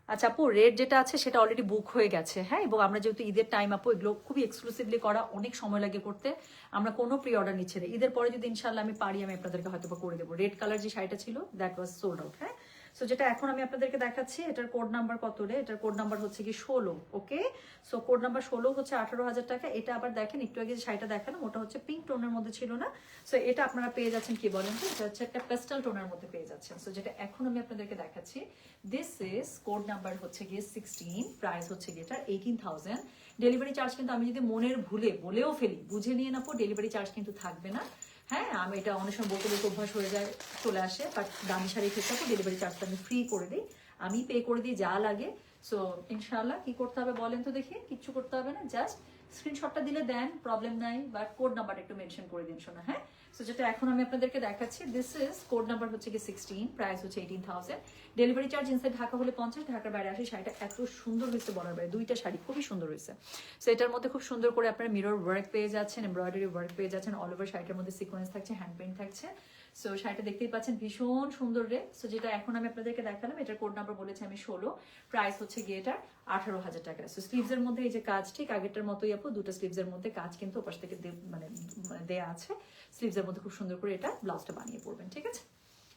আচ্ছা আপু, রেড যেটা আছে সেটা অলরেডি বুক হয়ে গেছে, হ্যাঁ। এবং আমরা যেহেতু ঈদের টাইম আপু, এগুলো খুবই এক্সক্লুসিভলি করা, অনেক সময় লাগে করতে, আমরা কোনো প্রি অর্ডার নিচ্ছি না। ঈদের পরে যদি ইনশাল্লাহ আমি পারি, আমি আপনাদেরকে হয়তো করে দেবো। রেড কালার যে শাড়িটা ছিল, দ্যাট ওয়াজ সোল্ড আউট, হ্যাঁ। সো যেটা এখন আমি আপনাদেরকে দেখাচ্ছি, এটার কোড নাম্বার কত রে? এটার কোড নাম্বার হচ্ছে কি 16। ওকে, সো কোড নাম্বার 16 হচ্ছে 18,000 টাকা। এটা আবার দেখেন, একটু আগে যে শাড়িটা দেখালাম ওটা হচ্ছে পিঙ্ক টোনের মধ্যে ছিল না। সো এটা আপনারা পেয়ে যাচ্ছেন কি বলেন তো, এটা হচ্ছে একটা পেস্টাল টোনের মধ্যে পেয়ে যাচ্ছেন। সো যেটা এখন আমি আপনাদেরকে দেখাচ্ছি, দিস ইজ কোড নাম্বার হচ্ছে গিয়ে 16, প্রাইস হচ্ছে গিয়ে এটা 18,000। ডেলিভারি চার্জ কিন্তু আমি যদি মনের ভুলে বলেও ফেলি, বুঝে নিয়ে না পর ডেলিভারি চার্জ কিন্তু থাকবে না। হ্যাঁ, আমি এটা অনেক সময় বলতে বলতে অভ্যাস হয়ে যায়, চলে আসে, বাট দামি শাড়ির ক্ষেত্রে ডেলিভারি চার্জটা আমি ফ্রি করে দিই, আমি পে করে দিই যা লাগে। সো ইনশাআল্লাহ কি করতে হবে বলেন তো দেখি? কিচ্ছু করতে হবে না, জাস্ট স্ক্রিনশটটা দিলে দেন, প্রবলেম নাই, বাট কোড নাম্বারটা একটু মেনশন করে দিন শোনা। হ্যাঁ, সো যেটা এখন আমি আপনাদেরকে দেখাচ্ছি, দিস ইজ কোড নাম্বার হচ্ছে কি 16, প্রাইস হচ্ছে 18,000। ডেলিভারি চার্জ ইনসাইড ঢাকা হলে 50, ঢাকার বাইরে আসে। শাড়িটা এত সুন্দর হয়েছে বলার বাইরে, দুইটা শাড়ি খুবই সুন্দর হয়েছে। সো এটার মধ্যে খুব সুন্দর করে আপনার মিরর ওয়ার্ক পেয়ে যাচ্ছেন, এমব্রয়ডারি ওয়ার্ক পেয়ে যাচ্ছেন, অল ওভার শাড়িটার মধ্যে সিকোয়েন্স থাকছে, হ্যান্ড পেইন্ট থাকছে। সো শাড়িটা দেখতেই পাচ্ছেন ভীষণ সুন্দর রে। সো যেটা এখন আমি আপনাদেরকে দেখালাম, এটার কোড নাম্বার বলেছি আমি 16, প্রাইস হচ্ছে গিয়ে এটা 18,000 টাকা। সো স্লিভস এর মধ্যে এই যে কাজ ঠিক আগেরটার মতোই আপু, দুটো স্লিভস এর মধ্যে কাজ কিন্তু ওপাশ থেকে মানে দেয়া আছে। স্লিভস এর মধ্যে খুব সুন্দর করে এটা ব্লাউজটা বানিয়ে পড়বেন, ঠিক আছে?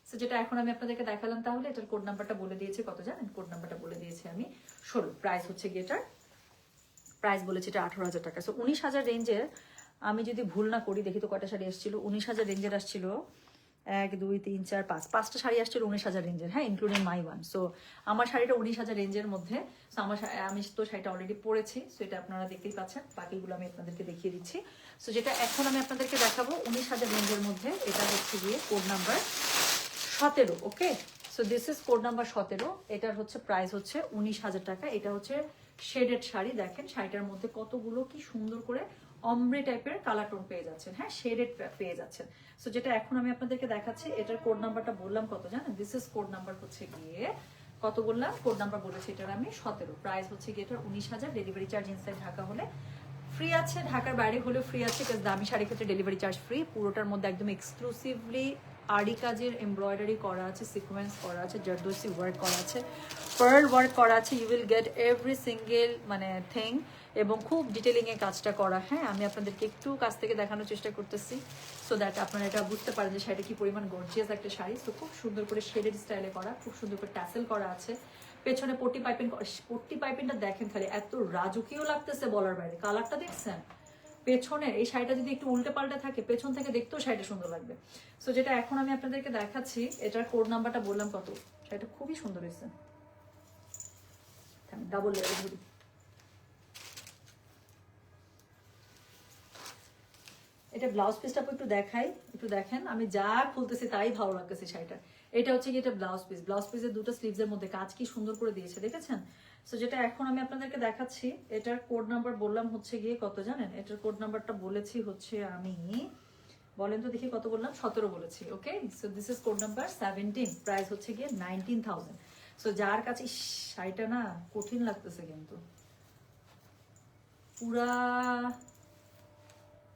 সো যেটা এখন আমি আপনাদেরকে দেখালাম, তাহলে এটার কোড নাম্বারটা বলে দিয়েছে কত জানেন? কোড নাম্বারটা বলে দিয়েছে আমি 16, প্রাইস হচ্ছে গিয়ে এটার প্রাইস বলেছে এটা 18,000 টাকা। সো 19,000 রেঞ্জের, আমি যদি ভুল না করি, দেখি তো কয়টা শাড়ি আসছিল। 19,000 রেঞ্জের আসছিল 1 2 3 4 5 5টা শাড়ি আসছিল 19,000 রেঞ্জের, হ্যাঁ, ইনক্লুডিং মাই ওয়ান। সো আমার শাড়িটা 19,000 রেঞ্জের মধ্যে। সো আমি তো শাড়িটা অলরেডি পরেছি, সো এটা আপনারা দেখতেই পাচ্ছেন, বাকিগুলো আমি আপনাদেরকে দেখিয়ে দিচ্ছি। সো যেটা এখন আমি আপনাদেরকে দেখাবো 19,000 রেঞ্জের মধ্যে, এটা হচ্ছে গিয়ে code number 17। Okay, so this is code number 17। এটার হচ্ছে প্রাইস হচ্ছে 19,000 টাকা। এটা হচ্ছে শেডেড শাড়ি, দেখেন শাড়িটার মধ্যে কতগুলো কি সুন্দর করে অমব্রে টাইপের কালার টোন পেয়ে যাচ্ছেন, হ্যাঁ, শেডেড পেয়ে যাচ্ছেন। সো যেটা এখন আমি আপনাদেরকে দেখাচ্ছি, এটার কোড নাম্বারটা বললাম কত জানেন? দিস ইজ কোড নাম্বার হচ্ছে গিয়ে কত বললাম? কোড নাম্বার বলেছি এটার আমি 17, প্রাইস হচ্ছে গিয়ে এটার 19,000। ডেলিভারি চার্জ ইনসাইড ঢাকা হলে ফ্রি আছে, ঢাকার বাইরে হলেও ফ্রি আছে, কারণ দামি শাড়ির ক্ষেত্রে ডেলিভারি চার্জ ফ্রি। পুরোটার মধ্যে একদম এক্সক্লুসিভলি আড়ি কাজের এমব্রয়ডারি করা আছে, সিকোয়েন্স করা আছে, জারদোসি ওয়ার্ক করা আছে, পার্ল ওয়ার্ক করা আছে। You will get every single মানে থিং, এবং খুব ডিটেলিংয়ে কাজটা করা। হ্যাঁ, আমি আপনাদেরকে একটু কাছ থেকে দেখানোর চেষ্টা করতেছি, সো দ্যাট আপনারা এটা বুঝতে পারেন যে শাড়িটা কি পরিমাণ গর্জিয়াস একটা শাড়ি। সো খুব সুন্দর করে শেডেড স্টাইলে করা, খুব সুন্দর করে ট্যাসেল করা আছে। পেছনে পট্টি পাইপিংটা দেখেন খালি, এত রাজকীয় লাগতেছে বলার বাইরে। কালারটা দেখছেন পেছনে? এই শাড়িটা যদি একটু উল্টে পাল্টে থাকে, পেছন থেকে দেখতেও শাড়িটা সুন্দর লাগবে। সো যেটা এখন আমি আপনাদেরকে দেখাচ্ছি, এটার কোড নাম্বারটা বললাম কত। শাড়িটা খুবই সুন্দর হয়েছে, ডাবল লেয়ার ধরি। এটা ব্লাউজ পিসটা একটু দেখাই, একটু দেখেন। আমি যা খুলতেছি তাই ভালো লাগতেছে শাড়িটা। এটা হচ্ছে কি, এটা ব্লাউজ পিস। ব্লাউজ পিসের দুটো স্লিভসের মধ্যে কাজ কি সুন্দর করে দিয়েছে, দেখেছেন? সো যেটা এখন আমি আপনাদেরকে দেখাচ্ছি, এটার কোড নাম্বার বললাম হচ্ছে গিয়ে কত জানেন? এটার কোড নাম্বারটা বলেছি হচ্ছে আমি, বলেন তো দেখি কত বললাম? 17 বলেছি। Okay, so this is code number 17, price হচ্ছে গিয়ে 19,000। সো যার কাছে শাড়িটা না কঠিন লাগতেছে কিন্তু পুরা,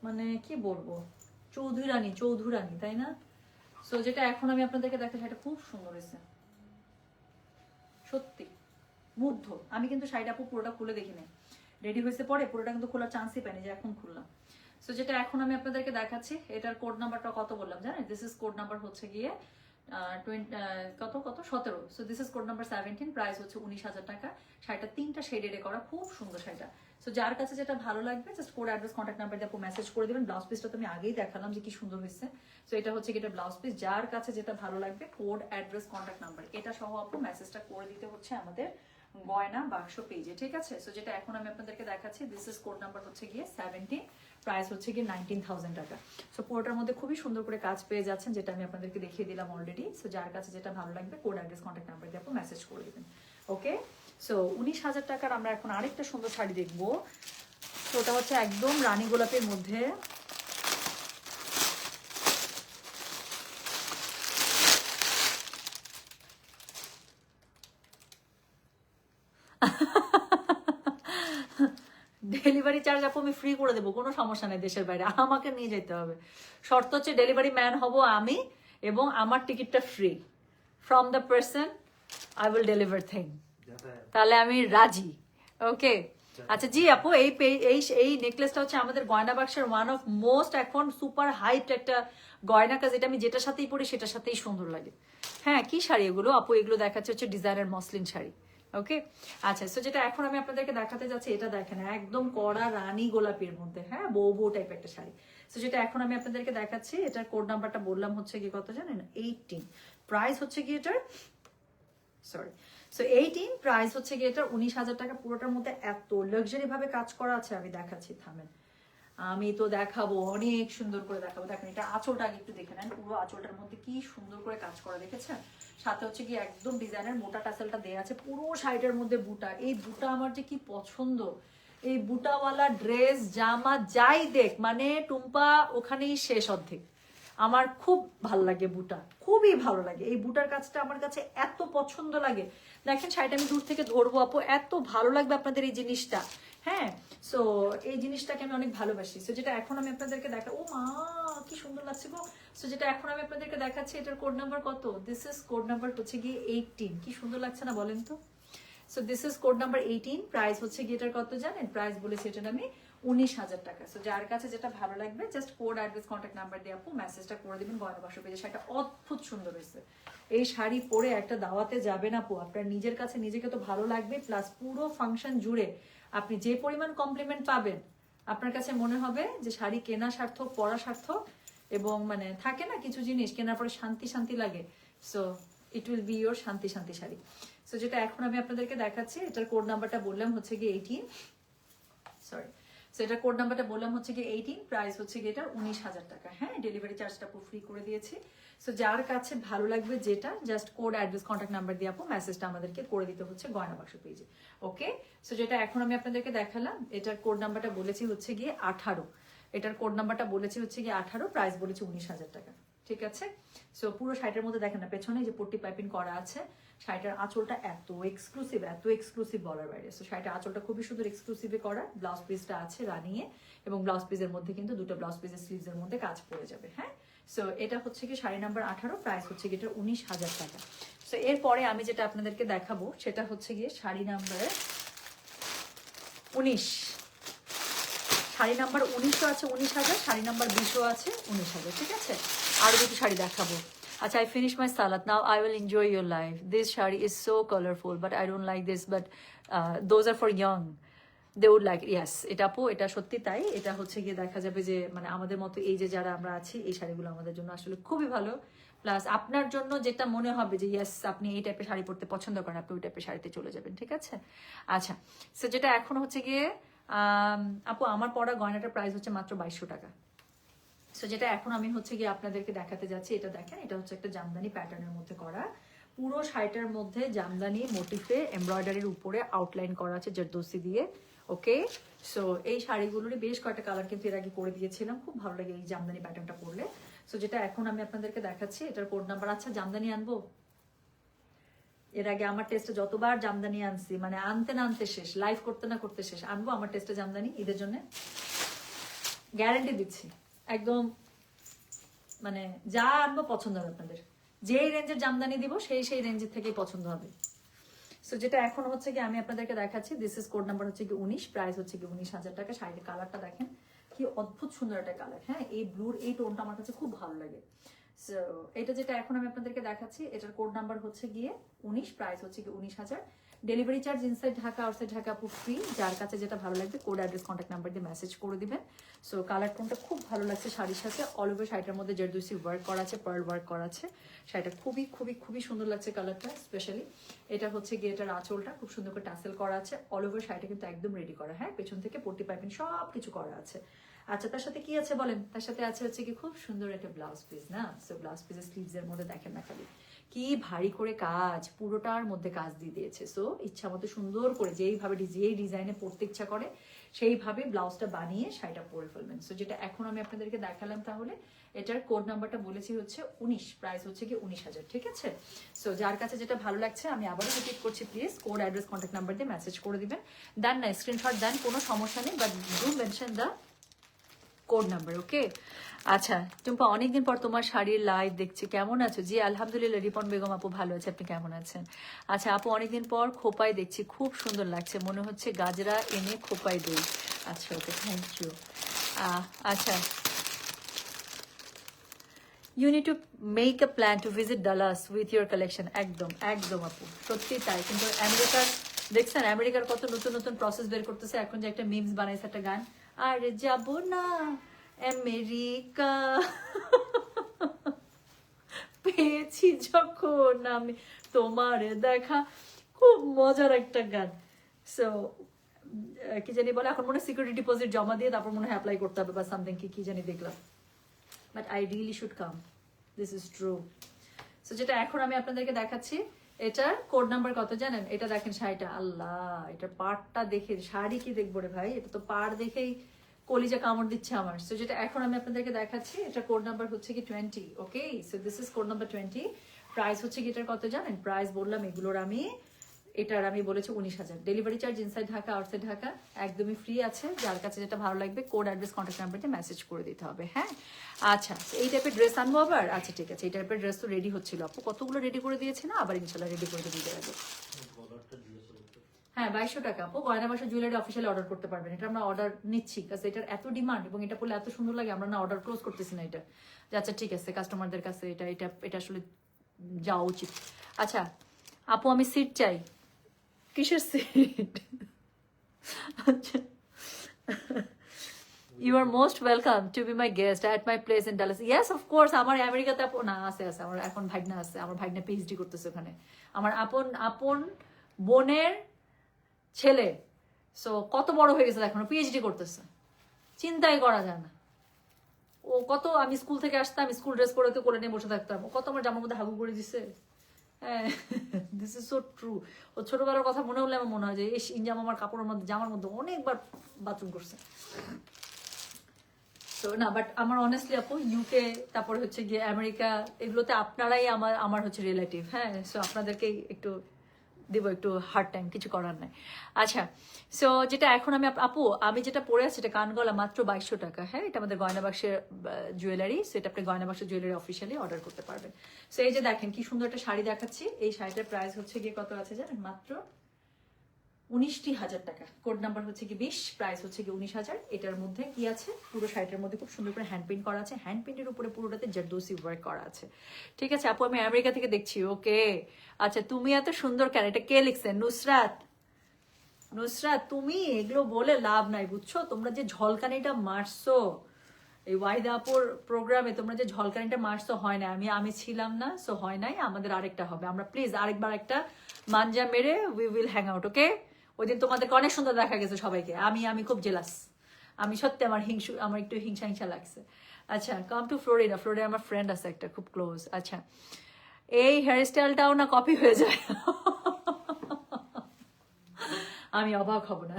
মানে কি বলবো, চৌধুরানী, তাই না? সো যেটা এখন আমি আপনাদেরকে দেখাচ্ছি, শাড়িটা খুব সুন্দর হয়েছে, সত্যি মুগ্ধ। আমি কিন্তু শাড়িটা আপু পুরোটা খুলে দেখি নাই, রেডি হয়েছে পরে পুরোটা কিন্তু খোলার চান্সই পাইনি, যে এখন খুললাম। সো যেটা এখন আমি আপনাদেরকে দেখাচ্ছি, এটার কোড নাম্বারটা কত বললাম জানেন? দিস ইজ কোড নাম্বার হচ্ছে গিয়ে 17। So this is code number 17, price হচ্ছে 19,000 টাকা। শাড়িটা 3টা শেডে করা, খুব সুন্দর শাড়িটা। সো যার কাছে যেটা ভালো লাগবে just code address contact number দিয়ে আপু মেসেজ করে দিবেন। ব্লাউজ পিসটা তো আমি আগেই দেখালাম যে কি সুন্দর হয়েছে। সো এটা হচ্ছে কি, এটা ব্লাউজ পিস। যার কাছে যেটা ভালো লাগবে কোড অ্যাড্রেস কন্ট্যাক্ট নাম্বার এটা সহ আপু মেসেজটা করে দিতে হচ্ছে আমাদের গয়না বাক্স পেজে, ঠিক আছে? সো যেটা এখন আমি আপনাদেরকে দেখাচ্ছি, দিস ইজ কোড নাম্বার হচ্ছে গিয়ে 17, প্রাইস হচ্ছে গিয়ে 19,000 টাকা। সো পুরোটার মধ্যে খুবই সুন্দর করে কাজ পেয়ে যাচ্ছেন, যেটা আমি আপনাদেরকে দেখিয়ে দিলাম অলরেডি। সো যার কাছে যেটা ভালো লাগবে কোড অ্যাড্রেস কন্ট্যাক্ট নাম্বার দিয়ে আপনি মেসেজ করে দেবেন। ওকে, সো 19,000 টাকার আমরা এখন আরেকটা সুন্দর শাড়ি দেখবো। তো ওটা হচ্ছে একদম রানী গোলাপের মধ্যে। ডেলিভারি চার্জ আপু আমি ফ্রি করে দেবো, কোনো সমস্যা নেই, দেশের বাইরে আমাকে নিয়ে যেতে হবে। শর্ত হচ্ছে ডেলিভারি ম্যান হব আমি, এবং আমার টিকিটটা free. From the person I will deliver thing, তাহলে আমি রাজি। ওকে, আচ্ছা জি আপু, এই নেকলেসটা হচ্ছে আমাদের গয়না বাক্সের ওয়ান অফ মোস্ট এখন সুপার হাইট একটা গয়না কাজ। এটা আমি যেটার সাথেই পরি সেটার সাথেই সুন্দর লাগে। হ্যাঁ কি শাড়ি এগুলো আপু? এগুলো দেখাচ্ছে হচ্ছে ডিজাইনার মসলিন শাড়ি। ওকে, আচ্ছা, সো যেটা এখন আমি আপনাদেরকে দেখাতে যাচ্ছি এটা দেখেন একদম কড়া রানী গোলাপির মধ্যে, হ্যাঁ বউ বউ টাইপ একটা শাড়ি। সো যেটা এখন আমি আপনাদেরকে দেখাচ্ছি এটার কোড নাম্বারটা বললাম হচ্ছে কি কত জানেন? 18। প্রাইস হচ্ছে কি এটার, সরি, সো 18, প্রাইস হচ্ছে কি এটার 19,000 টাকা। পুরোটার মধ্যে এত লাক্সারি ভাবে কাজ করা আছে, আমি দেখাচ্ছি, থামেন, আমি তো দেখাবো, অনেক সুন্দর করে দেখাবো। দেখেন এটা আঁচলটা আগে একটু দেখে নেন, পুরো আঁচলটার মধ্যে কি সুন্দর করে কাজ করা, দেখেছেন? সাথে হচ্ছে কি একদম ডিজাইনের মোটা টাসেলটা দেয়া আছে, পুরো সাইডের মধ্যে বুটা। এই বুটা আমার যে কি পছন্দ, এই বুটাওয়ালা ড্রেস জামা যাই দেখ, মানে টুম্পা ওখানেই শেষ অর্ধেক। আমার খুব ভাল লাগে বুটা, খুবই ভালো লাগে এই বুটার কাজটা, আমার কাছে এত পছন্দ লাগে। দেখেন শাড়িটা আমি দূর থেকে ধরবো আপু, এত ভালো লাগবে আপনাদের এই জিনিসটা। হ্যাঁ, সো এই জিনিসটাকে আমি অনেক ভালোবাসি। সো যেটা এখন আমি আপনাদেরকে দেখা, ও মা কি সুন্দর লাগছে গো। সো যেটা এখন আমি আপনাদেরকে দেখাচ্ছি এটার কোড নাম্বার কত? দিস ইজ কোড নাম্বার হচ্ছে গিয়ে 18। কি সুন্দর লাগছে না বলেন তো? So this is code number 18। Price হচ্ছে গিয়ে এটার কত জানেন? প্রাইস বলেছি এটার আমি 19,000 টাকা। সো যার কাছে যেটা ভালো লাগবে just code, address, contact number দিয়ে আপু মেসেজটা করে দিবেন। গয়না বাক্স পেজে শাড়িটা অদ্ভুত সুন্দর হয়েছে। এই শাড়ি পরে একটা দাওয়াতে যাবেন আপু, আপনার নিজের কাছে নিজেকে তো ভালো লাগবে, প্লাস পুরো ফাংশন জুড়ে আপনি যে পরিমাণ কমপ্লিমেন্ট পাবেন, আপনার কাছে মনে হবে যে শাড়ি কেনা সার্থক, পরা সার্থক। এবং মানে থাকে না কিছু জিনিস কেনার পরে শান্তি শান্তি লাগে, so it will be your শান্তি শান্তি শাড়ি। সো যেটা এখন আমি আপনাদেরকে দেখাচ্ছি এটার কোড নাম্বারটা বললাম হচ্ছে গিয়ে 18, সরি, সো এটার কোড নাম্বারটা বললাম হচ্ছে গিয়ে 18, প্রাইস হচ্ছে গিয়ে এটা 19,000 টাকা। হ্যাঁ, ডেলিভারি চার্জটা পুরো ফ্রি করে দিয়েছি। সো যার কাছে ভালো লাগবে যেটা just code, address, contact number দিয়ে আপু মেসেজটা আমাদেরকে করে দিতে হচ্ছে গয়না বাক্স পেজে। ওকে, সো যেটা এখন আমি আপনাদেরকে দেখালাম এটার কোড নাম্বারটা বলেছি হচ্ছে গিয়ে 18। এটার কোড নাম্বারটা বলেছি হচ্ছে গিয়ে 18, প্রাইস বলেছি 19,000 টাকা। ঠিক আছে, সো পুরো শাড়িটার মধ্যে দেখেন না পেছনে যে পট্টি পাইপিং করা আছে, শাড়িটার আঁচলটা এত এক্সক্লুসিভ বলার বাইরে। সো শাড়িটার আঁচলটা খুবই সুন্দর এক্সক্লুসিভে করা, ব্লাউজ পিসটা আছে রানিয়ে, এবং ব্লাউজ পিসের মধ্যে কিন্তু দুটো ব্লাউজ পিসের স্লিভসের মধ্যে কাজ পড়ে যাবে। হ্যাঁ, সো এটা হচ্ছে কি শাড়ি নাম্বার 18, প্রাইস হচ্ছে কি এটা 19,000 টাকা। সো এরপরে আমি যেটা আপনাদেরকে দেখাবো সেটা হচ্ছে গিয়ে শাড়ি নাম্বার 19। শাড়ি নাম্বার 19ও আছে 19,000, শাড়ি নাম্বার 20ও আছে 19,000। ঠিক আছে, আরো দুটো শাড়ি দেখাবো। আচ্ছা, I finished my salad. Now I will enjoy your life. This shari is so colorful, but I don't like this. But those are for young. They would like it. Yes, এটা আপু, এটা সত্যি তাই। এটা হচ্ছে গিয়ে দেখা যাবে যে মানে আমাদের মতো এই যে যারা আমরা আছি, এই শাড়িগুলো আমাদের জন্য আসলে খুবই ভালো। প্লাস আপনার জন্য যেটা মনে হবে যে ইয়েস আপনি এই টাইপের শাড়ি পরতে পছন্দ করেন, আপনি ওই টাইপের শাড়িতে চলে যাবেন। ঠিক আছে, আচ্ছা, সো যেটা এখন হচ্ছে গিয়ে আপু আমার পরা গয়নাটার প্রাইস হচ্ছে মাত্র 2200 টাকা। সো যেটা এখন আমি হচ্ছে গিয়ে আপনাদেরকে দেখাতে যাচ্ছি, এটা দেখেন, এটা হচ্ছে একটা জামদানি প্যাটার্নের মধ্যে করা, পুরো শাড়িটার মধ্যে জামদানি মোটিফে এমব্রয়ডারির উপরে আউটলাইন করা আছে জারদোসি দিয়ে। ওকে, সো এই শাড়িগুলোরই বেশ কয়েকটা কালার কিন্তু এর আগে করে দিয়েছিলাম, খুব ভালো লাগে এই জামদানি প্যাটার্নটা পরলে। সো যেটা এখন আমি আপনাদেরকে দেখাচ্ছি এটার কোড নাম্বার, আচ্ছা জামদানি আনবো, এর আগে আমার টেস্টে যতবার জামদানি আনছি, মানে আনতে না আনতে শেষ, লাইভ করতে না করতে শেষ। আনবো আমার টেস্টে জামদানি ঈদের জন্য, গ্যারান্টি দিচ্ছি একদম, মানে যা আনবো পছন্দ হবে আপনাদের, যেই রেঞ্জের জামদানি দিব সেই রেঞ্জের থেকেই পছন্দ হবে। সো যেটা এখন হচ্ছে কি আমি আপনাদেরকে দেখাচ্ছি, দিস ইজ কোড নাম্বার হচ্ছে কি 19, প্রাইস হচ্ছে কি 19,000 টাকা। শাড়ির কালারটা দেখেন কি অদ্ভুত সুন্দর একটা কালার। হ্যাঁ, এই ব্লুর এই টোনটা আমার কাছে খুব ভালো লাগে। সো এটা যেটা এখন আমি আপনাদেরকে দেখাচ্ছি এটার কোড নাম্বার হচ্ছে গিয়ে 19, প্রাইস হচ্ছে কি 19,000। Delivery charge inside Dhaka outside Dhaka আপু ফ্রি। যার কাছে যেটা ভালো লাগবে কোড, অ্যাড্রেস, কন্ট্যাক্ট নাম্বার দিয়ে মেসেজ করে দিবেন। সো কালার টোনটা খুব ভালো লাগছে শাড়ির সাথে, অল ওভার শাড়িটার মধ্যে জারদোসি ওয়ার্ক করা আছে, পার্ল ওয়ার্ক করা আছে। শাড়িটা খুবই খুবই খুবই সুন্দর লাগছে কালারটা, স্পেশালি এটা হচ্ছে গিয়ে এটার আঁচলটা খুব সুন্দর করে টাসেল করা আছে, অল ওভার শাড়িটা কিন্তু একদম রেডি করা। হ্যাঁ, পেছন থেকে পট্টি পাইপিং সব কিছু করা আছে। আচ্ছা, তার সাথে কি আছে বলেন? তার সাথে আছে হচ্ছে কি খুব সুন্দর একটা ব্লাউজ পিস না। সো ব্লাউজ পিসের স্লিভস এর মধ্যে দেখেন না খালি কি ভারী করে কাজ, পুরোটার মধ্যে কাজ দিয়ে দিয়েছে। সো ইচ্ছা মতো সুন্দর করে যেইভাবে যেই ডিজাইনে পরতে ইচ্ছা করে সেইভাবে ব্লাউজটা বানিয়ে শাড়িটা পরে ফেলবেন। সো যেটা এখন আমি আপনাদেরকে দেখালাম, তাহলে এটার কোড নাম্বারটা বলেছি হচ্ছে 19, প্রাইস হচ্ছে কি 19,000। ঠিক আছে, সো যার কাছে যেটা ভালো লাগছে আমি আবারও রিপিট করছি, please code, address, contact number দিয়ে মেসেজ করে দিবেন। দেন না স্ক্রিনশট দেন, কোনো সমস্যা নেই, but do mention the code number. Okay, আচ্ছা টুম্পা অনেকদিন পর তোমার শাড়ির লাইভ দেখছি, কেমন আছো? জি আলহামদুলিল্লাহ, রিপন বেগম আপু ভালো আছে, আপনি কেমন আছেন? আচ্ছা আপু অনেকদিন পর খোপাই দেখছি, খুব সুন্দর লাগছে, মনে হচ্ছে গাজরা এনে খোপাই দেই। আচ্ছা ওকে, থ্যাংক ইউ। আচ্ছা you need to make a plan to visit Dallas with your collection. একদম একদম আপু, সত্যি তাই। কিন্তু আমেরিকার দেখছেন, আমেরিকার কত নতুন নতুন প্রসেস বের করতেছে। এখন যে একটা মিমস বানাইছে একটা গান, আর যাব না আমেরিকা পেয়েছি যখন আমি তোমার দেখা, খুব মজার একটা গান। সো কি জানি বলে, এখন মনে হয় সিকিউরিটি ডিপোজিট জমা দিয়ে তারপর মনে হয় অ্যাপ্লাই করতে হবে বা সামথিং, কি জানি দেখলাম। But I really should come, this is true. So যেটা এখন আমি আপনাদেরকে দেখাচ্ছি, এটার কোড নাম্বার কত জানেন? এটা দেখেন শাড়িটা, আল্লাহ এটার পাড়টা দেখে, শাড়ি কি দেখবো রে ভাই, এটা তো পাড় দেখেই কলিজা কামড় দিচ্ছে আমার। সো যেটা এখন আমি আপনাদেরকে দেখাচ্ছি, এটা কোড নাম্বার হচ্ছে কি 20। Okay, so this is code number 20। Price হচ্ছে কি এটার কত জানেন? প্রাইস বললাম এগুলোর আমি, এটার আমি বলেছি 19,000। Delivery charge inside Dhaka outside Dhaka একদমই ফ্রি আছে। যার কাছে যেটা ভালো লাগবে কোড অ্যাড্রেস কন্ট্যাক্ট নাম্বারটা মেসেজ করে দিতে হবে। হ্যাঁ আচ্ছা, এই টাইপের ড্রেস আনবো আবার? আচ্ছা ঠিক আছে, এই টাইপের ড্রেস তো রেডি হচ্ছিল আপু, কতগুলো রেডি করে দিয়েছে না, আবার ইনশাল্লাহ রেডি করে দিয়ে দেবো। হ্যাঁ 2200 টাকা আপু, গয়না বাসা জুয়েলারি অফিসিয়ালি অর্ডার করতে পারবেন। এটা আমরা অর্ডার নিচ্ছি কারণ এটার এত ডিমান্ড এবং এটা পড়লে এত সুন্দর লাগে, আমরা না অর্ডার ক্লোজ করতেছি না এটা। আচ্ছা ঠিক আছে, কাস্টমারদের কাছে এটা এটা এটা আসলে যাওয়া উচিত। আচ্ছা আপু আমি সিট চাই। কিসের সিট? আচ্ছা, you are most welcome to be my guest at my place in Dallas. Yes of course, আমার আমেরিকাতে না আছে আছে, আমার এখন ভাগনা আছে, আমার ভাগনা পিএইচডি করতেছে ওখানে, আমার আপন আপন বোনের ছেলে। সো কত বড় হয়ে গেছে এখন, পিএইচডি করতেছে, চিন্তাই করা যায় না। ও কত, আমি স্কুল থেকে আসতাম, স্কুল ড্রেস পরে তো করে নিয়ে বসে থাকতাম, ও কত আমার জামার মধ্যে হাগু করে দিছে। হ্যাঁ দিস ইজ সো ট্রু। ও ছোটবেলার কথা মনে হলে আমার মনে হয় যে এই ইনজাম আমার কাপড়ের মধ্যে, জামার মধ্যে অনেকবার বাথরুম করছে। তো না, বাট আমার অনেস্টলি আপু ইউকে, তারপরে হচ্ছে গিয়ে আমেরিকা, এগুলোতে আপনারাই আমার আমার হচ্ছে রিলেটিভ। হ্যাঁ সো আপনাদেরকেই একটু দেবো একটু হার্ড টাইম, কিছু করার নাই। আচ্ছা সো যেটা এখন আমি আপু আমি যেটা পরে আছি, এটা কানগলা মাত্র 2200 টাকা। হ্যাঁ এটা আমাদের গয়না বাক্সের জুয়েলারি, সেটা আপনি গয়না বাক্সের জুয়েলারি অফিসিয়ালি অর্ডার করতে পারবেন। সো এই যে দেখেন কি সুন্দর একটা শাড়ি দেখাচ্ছি, এই শাড়িটার প্রাইস হচ্ছে গিয়ে কত আছে জানেন? মাত্র 19,000 টাকা। কোড নাম্বার হচ্ছে কি 20, প্রাইস হচ্ছে কি 19,000। এটার মধ্যে কি আছে, পুরো শাড়িটার মধ্যে খুব সুন্দর করে হ্যান্ড পেইন্ট করা আছে, হ্যান্ড পেইন্টের উপরে পুরোটাতে জারদোসি ওয়ার্ক করা আছে। ঠিক আছে আপু, আমি আমেরিকা থেকে দেখছি। ওকে আচ্ছা, তুমি এত সুন্দর কেন, এটা কে লিখছে? নুসরাত। নুসরাত তুমি এগুলো বলে লাভ নাই বুঝছো, তোমরা যে ঝলকানিটা মারছো এই ওয়াহিদা আপুর প্রোগ্রামে, তোমরা যে ঝলকানিটা মারছো হয় না, আমি ছিলাম না, সো হয় নাই। আমাদের আরেকটা হবে, আমরা প্লিজ আরেকবার একটা মানজা মেরে উই উইল হ্যাং আউট। ওকে, ওই দিন তোমাদেরকে অনেক সুন্দর দেখা গেছে সবাইকে, আমি খুব জেলাস, আমি সত্যি আমার একটু হিংসা হিংসা লাগছে। আচ্ছা কাম টু ফ্লোরিডা। ফ্লোরিডা আমার ফ্রেন্ড আছে একটা খুব ক্লোজ। আচ্ছা এই হেয়ারস্টাইলটাও না কপি হয়ে যায় আমি অবাক হব না।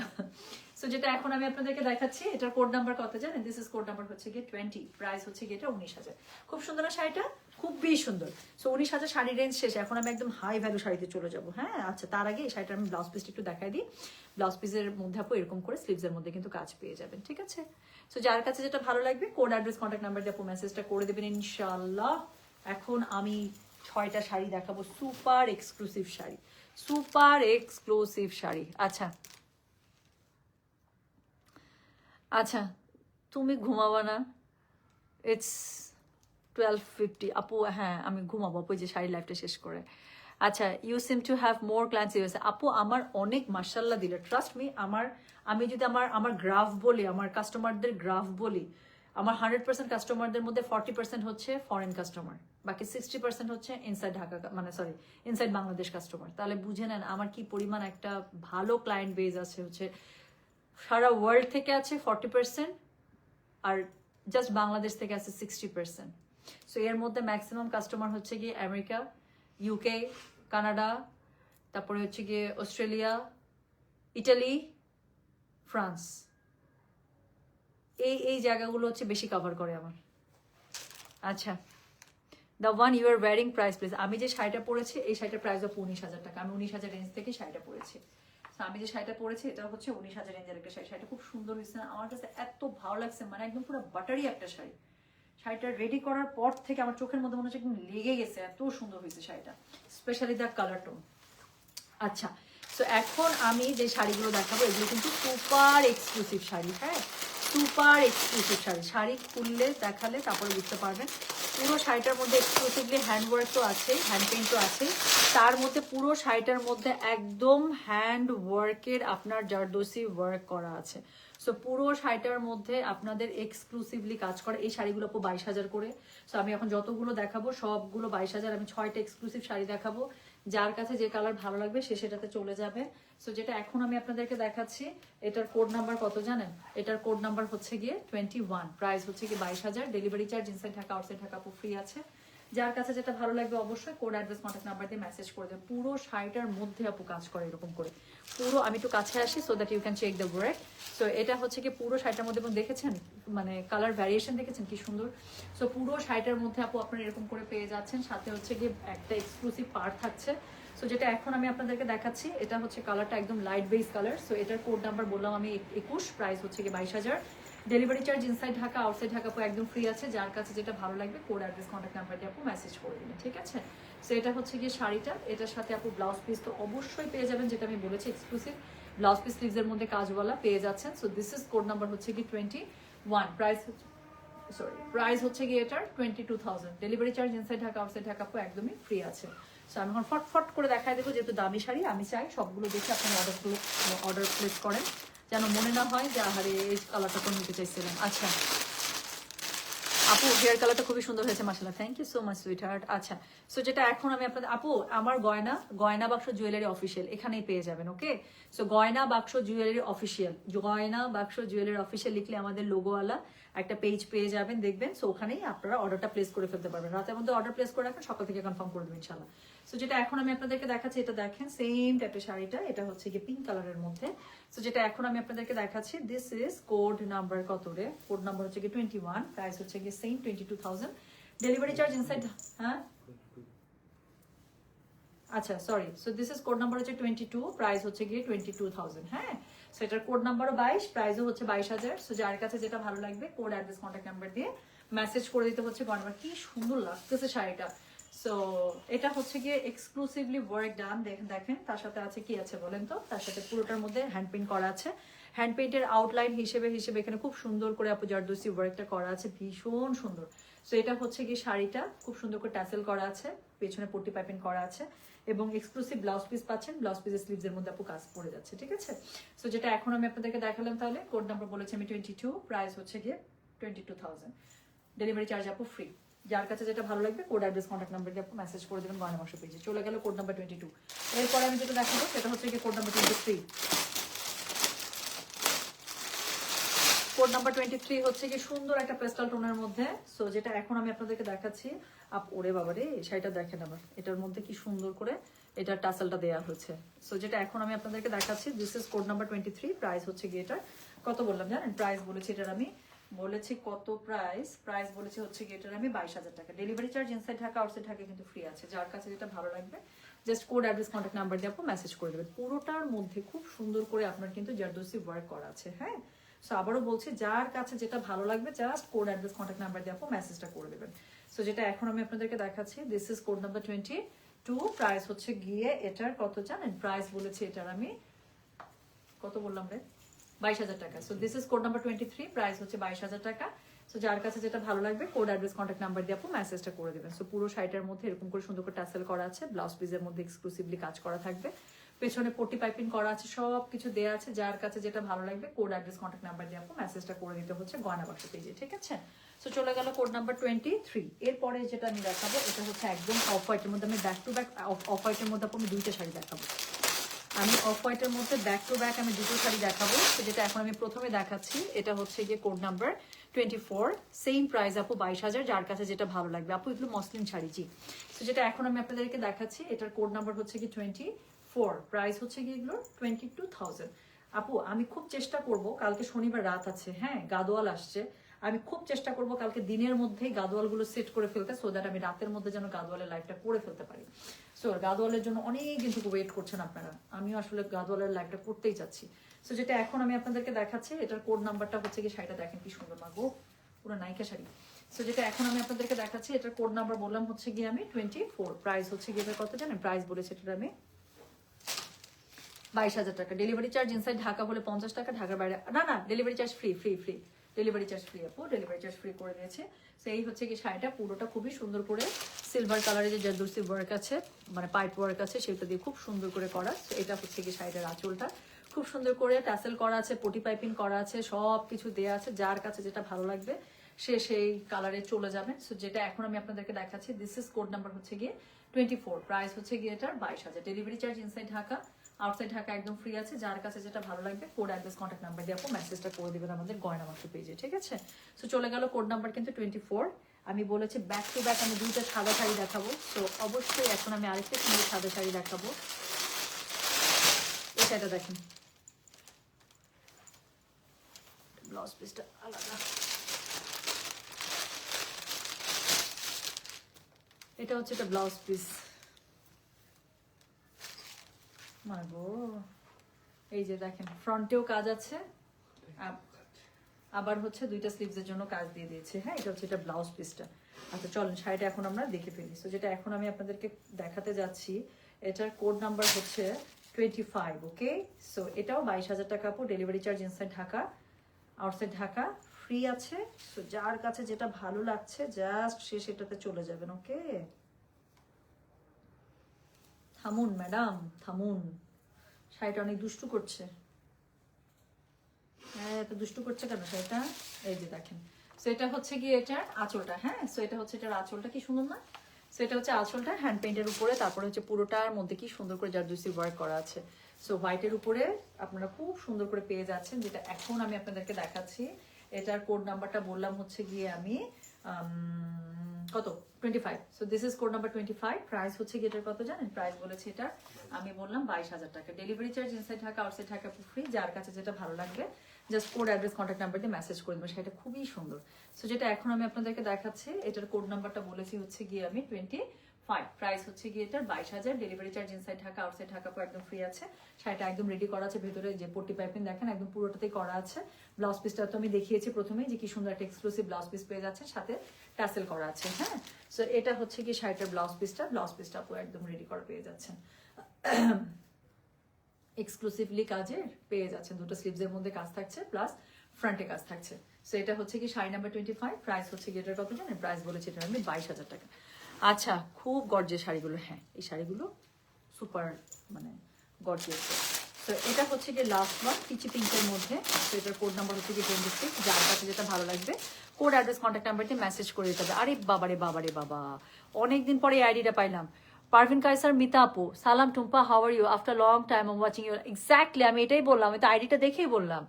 সো যেটা এখন আমি আপনাদেরকে দেখাচ্ছি, এটার কোড নাম্বার কত জানেন? দিস ইজ কোড নাম্বার হচ্ছে গিয়ে 20, প্রাইস হচ্ছে গিয়ে এটা 19,000। খুব সুন্দর না শাড়িটা, খুবই সুন্দর। সো 19,000 শাড়ির রেঞ্জ শেষ, এখন আমি একদম হাই ভ্যালু শাড়িতে চলে যাবো। হ্যাঁ আচ্ছা তার আগে এই শাড়িটা আমি ব্লাউজ পিসটা একটু দেখাই দিই। ব্লাউজ পিসের মধ্যে আপু এরকম করে স্লিভসের মধ্যে কিন্তু কাজ পেয়ে যাবেন। ঠিক আছে, সো যার কাছে যেটা ভালো লাগবে কোড অ্যাড্রেস কন্ট্যাক্ট নাম্বার দিয়ে আপু মেসেজটা করে দেবেন ইনশাআল্লাহ। এখন আমি 6টা শাড়ি দেখাবো, super exclusive sari, super exclusive sari. আচ্ছা আচ্ছা তুমি ঘুমাবা না? ইটস 12:50 আপু। হ্যাঁ আমি ঘুমাবো আপু, যে শাড়ি লাইফটা শেষ করে। আচ্ছা you seem to have more clients USA. আপু আমার অনেক মার্শাল্লাহ দিলে, ট্রাস্ট মি। আমি যদি আমার গ্রাফ বলি, আমার কাস্টমারদের গ্রাফ বলি, আমার 100% কাস্টমারদের মধ্যে 40% হচ্ছে ফরেন কাস্টমার, বাকি 60% হচ্ছে ইনসাইড ঢাকা, মানে সরি ইনসাইড বাংলাদেশ কাস্টমার। তাহলে বুঝে নেন আমার কি পরিমাণ একটা ভালো ক্লায়েন্ট বেজ আছে। হচ্ছে সারা ওয়ার্ল্ড থেকে আছে 40%, আর জাস্ট বাংলাদেশ থেকে আছে 60%। সো এর মধ্যে ম্যাক্সিমাম কাস্টমার হচ্ছে গিয়ে আমেরিকা, ইউকে, কানাডা, তারপরে হচ্ছে গিয়ে অস্ট্রেলিয়া, ইটালি, ফ্রান্স। এই জায়গাগুলো হচ্ছে বেশি কভার করে আমার। আচ্ছা the one you are wearing price please. আমি যে শাড়িটা পরেছি এই শাড়িটার প্রাইস অফ 19,000 টাকা। আমি 19,000 রেঞ্জ থেকে শাড়িটা পরেছি। আমি যে শাড়িটা পরেছি এটা হচ্ছে 19,000 রেঞ্জের একটা শাড়ি। শাড়িটা খুব সুন্দর হয়েছে, আমার কাছে এত ভালো লাগছে, মানে একদম পুরো বাটারি একটা শাড়ি। শাড়িটা রেডি করার পর থেকে আমার চোখের মধ্যে মনে হচ্ছে একদম লেগে গেছে, এত সুন্দর হয়েছে শাড়িটা, স্পেশালি দ্য কালার টোন। আচ্ছা সো এখন আমি যে শাড়িগুলো দেখাবো এগুলো কিন্তু সুপার এক্সক্লুসিভ শাড়ি। হ্যাঁ সুপার এক্সক্লুসিভ শাড়ি। শাড়ি খুললে দেখালে তারপরে বুঝতে পারবেন। পুরো শাড়িটার মধ্যে এক্সক্লুসিভলি হ্যান্ডওয়ার্ক তো আছেই, হ্যান্ড পেইন্ট তো আছেই, তার মধ্যে পুরো শাড়িটার মধ্যে একদম হ্যান্ড ওয়ার্কের আপনার জারদোসি ওয়ার্ক করা আছে। সো পুরো শাড়িটার মধ্যে আপনাদের এক্সক্লুসিভলি কাজ করে। এই শাড়িগুলো 22,000 করে। সো আমি এখন যতগুলো দেখাবো সবগুলো 22,000। আমি 6টা এক্সক্লুসিভ শাড়ি দেখাবো, যার কাছে যে কালার ভালো লাগবে সে সেটাতে চলে যাবে। সো যেটা এখন আমি আপনাদেরকে দেখাচ্ছি, এটার কোড নাম্বার কত জানেন? এটার কোড নাম্বার হচ্ছে গিয়ে 21, প্রাইস হচ্ছে গিয়ে 22,000। Delivery charge inside Dhaka outside Dhaka free আছে। যার কাছে যেটা ভালো লাগবে অবশ্যই কোড অ্যাড্রেস কন্ট্যাক্ট নাম্বার দিয়ে মেসেজ করে দেবে। পুরো শাড়িটার মধ্যে আপু কাজ করে এরকম করে পুরো। আমি একটু কাছে আসি so that you can check the work. So এটা হচ্ছে কি পুরো শাড়িটার মধ্যে, এবং দেখেছেন মানে কালার ভ্যারিয়েশন দেখেছেন কি সুন্দর। সো পুরো শাড়িটার মধ্যে আপু আপনারা এরকম করে পেয়ে যাচ্ছেন। সাথে হচ্ছে কি একটা এক্সক্লুসিভ পার্ট থাকছে। সো যেটা এখন আমি আপনাদেরকে দেখাচ্ছি, এটা হচ্ছে কালারটা একদম লাইট বেস কালার। সো এটার কোড নাম্বার বললাম আমি 21, প্রাইস হচ্ছে কি 22,000। Delivery charge inside Dhaka outside Dhaka একদম ফ্রি আছে। যার কাছে যেটা ভালো লাগবে কোড অ্যাড্রেস কন্ট্যাক্ট নাম্বার দিয়ে আপু মেসেজ করে দিবেন, ঠিক আছে? সো এটা হচ্ছে গিয়ে শাড়িটা, এটার সাথে আপু ব্লাউজ পিস তো অবশ্যই পেয়ে যাবেন, যেটা আমি বলেছি এক্সক্লুসিভ ব্লাউজ পিস স্লিভসের মধ্যে কাজওয়ালা পেয়ে যাচ্ছেন। So this is code number হচ্ছে কি 21, প্রাইস হচ্ছে গিয়ে এটার 22,000। Delivery charge inside Dhaka outside Dhaka আপু একদমই ফ্রি আছে। সো আমি এখন ফটফট করে দেখাই দেবো, যেহেতু দামি শাড়ি আমি চাই সবগুলো দেখে আপনারা অর্ডার প্লেস করেন, যেন মনে না হয় যে আহারে এই কালারটা তো নিতে চাইছিলাম। আচ্ছা আপু হেয়ার কালারটা খুবই সুন্দর হয়েছে মাশাআল্লাহ, thank you so much sweetheart. আচ্ছা সো যেটা এখন আমি আপনাদের আপু আমার গয়না বাক্স জুয়েলারি অফিসিয়াল এখানেই পেয়ে যাবেন। ওকে, সো গয়না বাক্স জুয়েলারি অফিসিয়াল, গয়না বাক্স জুয়েলারি অফিসিয়াল লিখলে আমাদের লোগোওয়ালা একটা পেজ পেয়ে যাবেন, দেখবেন। সো ওখানেই আপনারা অর্ডারটা প্লেস করে ফেলতে পারবেন। রাতের মধ্যে অর্ডার প্লেস করে রাখেন, সকাল থেকে কনফার্ম করে দেবেন ইনশাআল্লাহ। সো যেটা এখন আমি আপনাদেরকে দেখাচ্ছি, এটা দেখেন সেম টাইপের শাড়িটা, এটা হচ্ছে গিয়ে পিঙ্ক কালারের মধ্যে। সো যেটা এখন আমি আপনাদেরকে দেখাচ্ছি, দিস ইজ কোড নাম্বার কত রে? কোড নাম্বার হচ্ছে গিয়ে 21, প্রাইস হচ্ছে গিয়ে সেম 22,000। ডেলিভারি চার্জ ইনসাইড, হ্যাঁ আচ্ছা sorry, so this is code number হচ্ছে 22, প্রাইস হচ্ছে গিয়ে 22,000। হ্যাঁ, সো এটার কোড নাম্বারও 22, প্রাইসও হচ্ছে 22,000। সো যার কাছে যেটা ভালো লাগবে কোড অ্যাড্রেস কন্ট্যাক্ট নাম্বার দিয়ে মেসেজ করে দিতে হচ্ছে গয়না। কি সুন্দর লাগতেছে শাড়িটা। সো এটা হচ্ছে গিয়ে এক্সক্লুসিভলি ওয়ার্ক ডান, দেখেন তার সাথে আছে কি আছে বলেন তো? তার সাথে পুরোটার মধ্যে হ্যান্ড পেইন্ট করা আছে। হ্যান্ড পেইন্টের আউটলাইন হিসেবে এখানে খুব সুন্দর করে আপু জারদোসি ওয়ার্কটা করা আছে, ভীষণ সুন্দর। সো এটা হচ্ছে গিয়ে শাড়িটা, খুব সুন্দর করে ট্যাসেল করা আছে, পেছনে পট্টি পাইপিং করা আছে, এবং এক্সক্লুসিভ ব্লাউজ পিস পাচ্ছেন। ব্লাউজ পিসের স্লিভসের মধ্যে আপু কাজ পড়ে যাচ্ছে, ঠিক আছে? সো যেটা এখন আমি আপনাদেরকে দেখালাম, তাহলে কোড নাম্বার বলেছি আমি 22, প্রাইস হচ্ছে গিয়ে 22,000। ডেলিভারি চার্জ আপু ফ্রি। যার কাছে যেটা ভালো লাগবে কোড অ্যাড্রেস কন্ট্যাক্ট নাম্বার দিয়ে আপু মেসেজ করে দেবেন গয়না বাক্স পেজে। চলে গেল কোড নাম্বার 22। এরপরে আমি যেটা দেখাবো সেটা হচ্ছে গিয়ে কোড নাম্বার 23। কোড নাম্বার 23 হচ্ছে কি সুন্দর একটা পেস্টাল টোনের মধ্যে। সো যেটা এখন আমি আপনাদেরকে দেখাচ্ছি, ওরে বাবারে শাড়িটা দেখেন আবার, এটার মধ্যে কি সুন্দর করে এটা টাসেলটা দেওয়া হয়েছে। সো যেটা এখন আমি আপনাদেরকে দেখাচ্ছি, this is code number 23, price হচ্ছে গিয়ে এটার কত বললাম জানেন? প্রাইস বলেছি এটার আমি বলেছি কত? প্রাইস বলেছি হচ্ছে গিয়ে এটার আমি 22,000 টাকা। Delivery charge inside Dhaka outside Dhaka কিন্তু ফ্রি আছে। যার কাছে যেটা ভালো লাগবে just code address contact number দিয়ে আপু মেসেজ করে দেবেন। পুরোটার মধ্যে খুব সুন্দর করে আপনার কিন্তু জারদোসি ওয়ার্ক করা আছে। হ্যাঁ, সো আবারও বলছি, যার কাছে যেটা ভালো লাগবে just code address contact number দিয়ে আপু মেসেজটা করে দেবেন। সো যেটা এখন আমি আপনাদেরকে দেখাচ্ছি, this is code number 22, price হচ্ছে গিয়ে এটার কত জানেন? প্রাইস বলেছি এটার আমি কত বললাম রে? 22,000 টাকা। So this is code number 23, price হচ্ছে 22,000 টাকা। সো যার কাছে যেটা ভালো লাগবে কোড অ্যাড্রেস কন্ট্যাক্ট নাম্বার দিয়ে আপু মেসেজটা করে দেবেন। সো পুরো শাড়িটার মধ্যে এরকম করে সুন্দর করে টাসেল করা আছে, ব্লাউজ পিসের মধ্যে এক্সক্লুসিভলি কাজ করা থাকবে, পেছনে পট্টি পাইপিং করা আছে, সব কিছু দেওয়া আছে। যার কাছে যেটা ভালো লাগবে কোড অ্যাড্রেস কন্ট্যাক্ট নাম্বার দিয়ে আপু মেসেজটা করে দিতে হচ্ছে গয়না বাক্স পেজে, ঠিক আছে? সো চলে গেল কোড নাম্বার 23। এরপরে যেটা আমি দেখাবো এটা হচ্ছে একদম অফ হোয়াইটের মধ্যে। আমি ব্যাক টু ব্যাক অফ হোয়াইটের মধ্যে আপু আমি দুইটা শাড়ি দেখাবো। আমি অফ হোয়াইটের মধ্যে ব্যাক টু ব্যাক আমি দুটো শাড়ি দেখাবো। যেটা এখন আমি প্রথমে দেখাচ্ছি এটা হচ্ছে গিয়ে কোড নাম্বার 24, সেম প্রাইস আপু 22,000। যার কাছে যেটা ভালো লাগবে আপু, এগুলো মসলিন শাড়ি জি। তো যেটা এখন আমি আপনাদেরকে দেখাচ্ছি এটার কোড নাম্বার হচ্ছে কি 24, প্রাইস হচ্ছে কি এগুলো 22,000। আপু আমি খুব চেষ্টা করব, কালকে শনিবার রাত আছে, হ্যাঁ গাদোয়াল আসছে, আমি খুব চেষ্টা করব কালকে দিনের মধ্যেই গাদোয়ালগুলো সেট করে ফেলতে, সো দ্যাট আমি রাতের মধ্যে যেন গাদোয়ালের লাইভটা করে ফেলতে পারি। সো গাদোয়ালের জন্য অনেক কিন্তু ওয়েট করছেন আপনারা, আমিও আসলে গাদোয়ালের লাইভটা করতেই চাচ্ছি। সো যেটা এখন আমি আপনাদেরকে দেখাচ্ছি এটার কোড নাম্বারটা হচ্ছে কি, শাড়িটা দেখেন কি সুন্দর মা গো, পুরো নায়িকা শাড়ি। সো যেটা এখন আমি আপনাদেরকে দেখাচ্ছি এটার কোড নাম্বার বললাম হচ্ছে গিয়ে আমি 24, প্রাইস হচ্ছে গিয়ে কত জানেন? প্রাইস বলেছে এটার আমি 22,000 টাকা। ডেলিভারি চার্জ ইনসাইড ঢাকা হলে 50 টাকা, ঢাকার বাইরে না না delivery charge free free free, delivery charge free আপু, ডেলিভারি চার্জ ফ্রি করে দিয়েছে। তো এই হচ্ছে কি শাড়িটা, পুরোটা খুবই সুন্দর করে সিলভার কালারের যে জারদৌসি ওয়ার্ক আছে, মানে পাইপ ওয়ার্ক আছে, সেটা দিয়ে খুব সুন্দর করে করা। তো এটা হচ্ছে কি শাড়িটার আঁচলটা, খুব সুন্দর করে ট্যাসেল করা আছে, পটি পাইপিং করা আছে, সব কিছু দেওয়া আছে। যার কাছে যেটা ভালো লাগবে সে সেই কালারে চলে যাবে। সো যেটা এখন আমি আপনাদেরকে দেখাচ্ছি, দিস ইজ কোড নাম্বার হচ্ছে গিয়ে 24, প্রাইস হচ্ছে গিয়ে এটার 22,000। Delivery charge inside Dhaka, outside Dhaka একদম ফ্রি আছে। যার কাছে যেটা ভালো লাগবে কোড অ্যাড্রেস কন্ট্যাক্ট নাম্বার দিয়ে আপু মেসেজটা করে দিবেন আমাদের গয়না মাত্র পেজে, ঠিক আছে? সো চলে গেল কোড নাম্বার কিন্তু 24। আমি বলেছি ব্যাক টু ব্যাক আমি দুইটা সাদা শাড়ি দেখাবো। তো অবশ্যই এখন আমি আরেকটা সুন্দর সাদা শাড়ি দেখাবো। এই শাড়িটা দেখেন, ব্লাউজ পিসটা আলাদা। এটা হচ্ছে একটা ব্লাউজ পিস, মাগো এই যে দেখেন ফ্রন্টেও কাজ আছে, আবার হচ্ছে দুইটা স্লিভসের জন্য কাজ দিয়ে দিয়েছে। হ্যাঁ, এটা হচ্ছে এটা ব্লাউজ পিসটা। আচ্ছা চলেন শাড়িটা এখন আমরা দেখে ফেলি। তো যেটা এখন আমি আপনাদেরকে দেখাতে যাচ্ছি, এটার কোড নাম্বার হচ্ছে 25। ওকে, সো এটাও 22,000 টাকা আপু। Delivery charge inside Dhaka, outside Dhaka free আছে। সো যার কাছে যেটা ভালো লাগছে জাস্ট সে সেটাতে চলে যাবেন। ওকে, থামুন ম্যাডাম থামুন, শাড়িটা অনেক দুষ্টু করছে। হ্যাঁ, এত দুষ্টু করছে কেন শাড়িটা? এই যে দেখেন, সো এটা হচ্ছে গিয়ে এটার আঁচলটা। হ্যাঁ, সো এটা হচ্ছে এটার আঁচলটা, কি সুন্দর না? সো এটা হচ্ছে আঁচলটা হ্যান্ড পেইন্টের উপরে, তারপরে হচ্ছে পুরোটার মধ্যে কি সুন্দর করে জারদৌসি ওয়ার্ক করা আছে। সো হোয়াইটের উপরে আপনারা খুব সুন্দর করে পেয়ে যাচ্ছেন। যেটা এখন আমি আপনাদেরকে দেখাচ্ছি, এটার কোড নাম্বারটা বললাম হচ্ছে গিয়ে আমি কত 25। So this is code number 25। Price হচ্ছে গিয়ে এটার কত জানেন? প্রাইস বলেছে এটা আমি বললাম 22,000 টাকা। Delivery charge inside Dhaka, outside Dhaka free. যার কাছে যেটা ভালো লাগবে just code address contact number দিয়ে মেসেজ করে দেবেন। সেটা খুবই সুন্দর। সো যেটা এখন আমি আপনাদেরকে দেখাচ্ছি, এটার কোড নাম্বারটা বলেছি হচ্ছে গিয়ে আমি 25। প্রাইস হচ্ছে গিয়ে এটার 22,000। Delivery charge inside Dhaka, outside Dhaka একদম ফ্রি আছে। শাড়িটা একদম রেডি করা আছে, ভেতরে যে পট্টি পাইপিং দেখেন একদম পুরোটাতেই করা আছে। ব্লাউজ পিসটা তো আমি দেখিয়েছি প্রথমেই যে কি সুন্দর একটা এক্সক্লুসিভ ব্লাউজ পিস পেয়ে যাচ্ছে, সাথে টাসেল করা আছে। হ্যাঁ, সো এটা হচ্ছে কি শাড়িটার ব্লাউজ পিসটা, ব্লাউজ পিসটা আপু একদম রেডি করা পেয়ে যাচ্ছেন, এক্সক্লুসিভলি কাজের পেয়ে যাচ্ছেন। দুটো স্লিভসের মধ্যে কাজ থাকছে, প্লাস ফ্রন্টে কাজ থাকছে। সো এটা হচ্ছে কি শাড়ি নাম্বার 25। প্রাইস হচ্ছে কি এটার কত জানেন? প্রাইস বলেছে এটা আমি 22,000 টাকা। আচ্ছা, খুব গর্জিয়াস শাড়িগুলো। হ্যাঁ, এই শাড়িগুলো সুপার মানে গর্জিয়াস। তো এটা হচ্ছে কি লাস্ট ওয়ান, পিচি পিঙ্কের মধ্যে। তো এটার কোড নাম্বার হচ্ছে কি 26। যার কাছে যেটা ভালো লাগবে কোড অ্যাড্রেস কন্ট্যাক্ট নাম্বার দিয়ে মেসেজ করে দিতে হবে। আরে বাবারে বাবারে বাবা, অনেকদিন পরে এই আইডিটা পাইলাম। পারভিন কায়সার, মিতা আপু, সালাম Tumpa, how are you after long time I watching you. Exactly আমি এটাই বললাম, আমি তো আইডিটা দেখেই বললাম।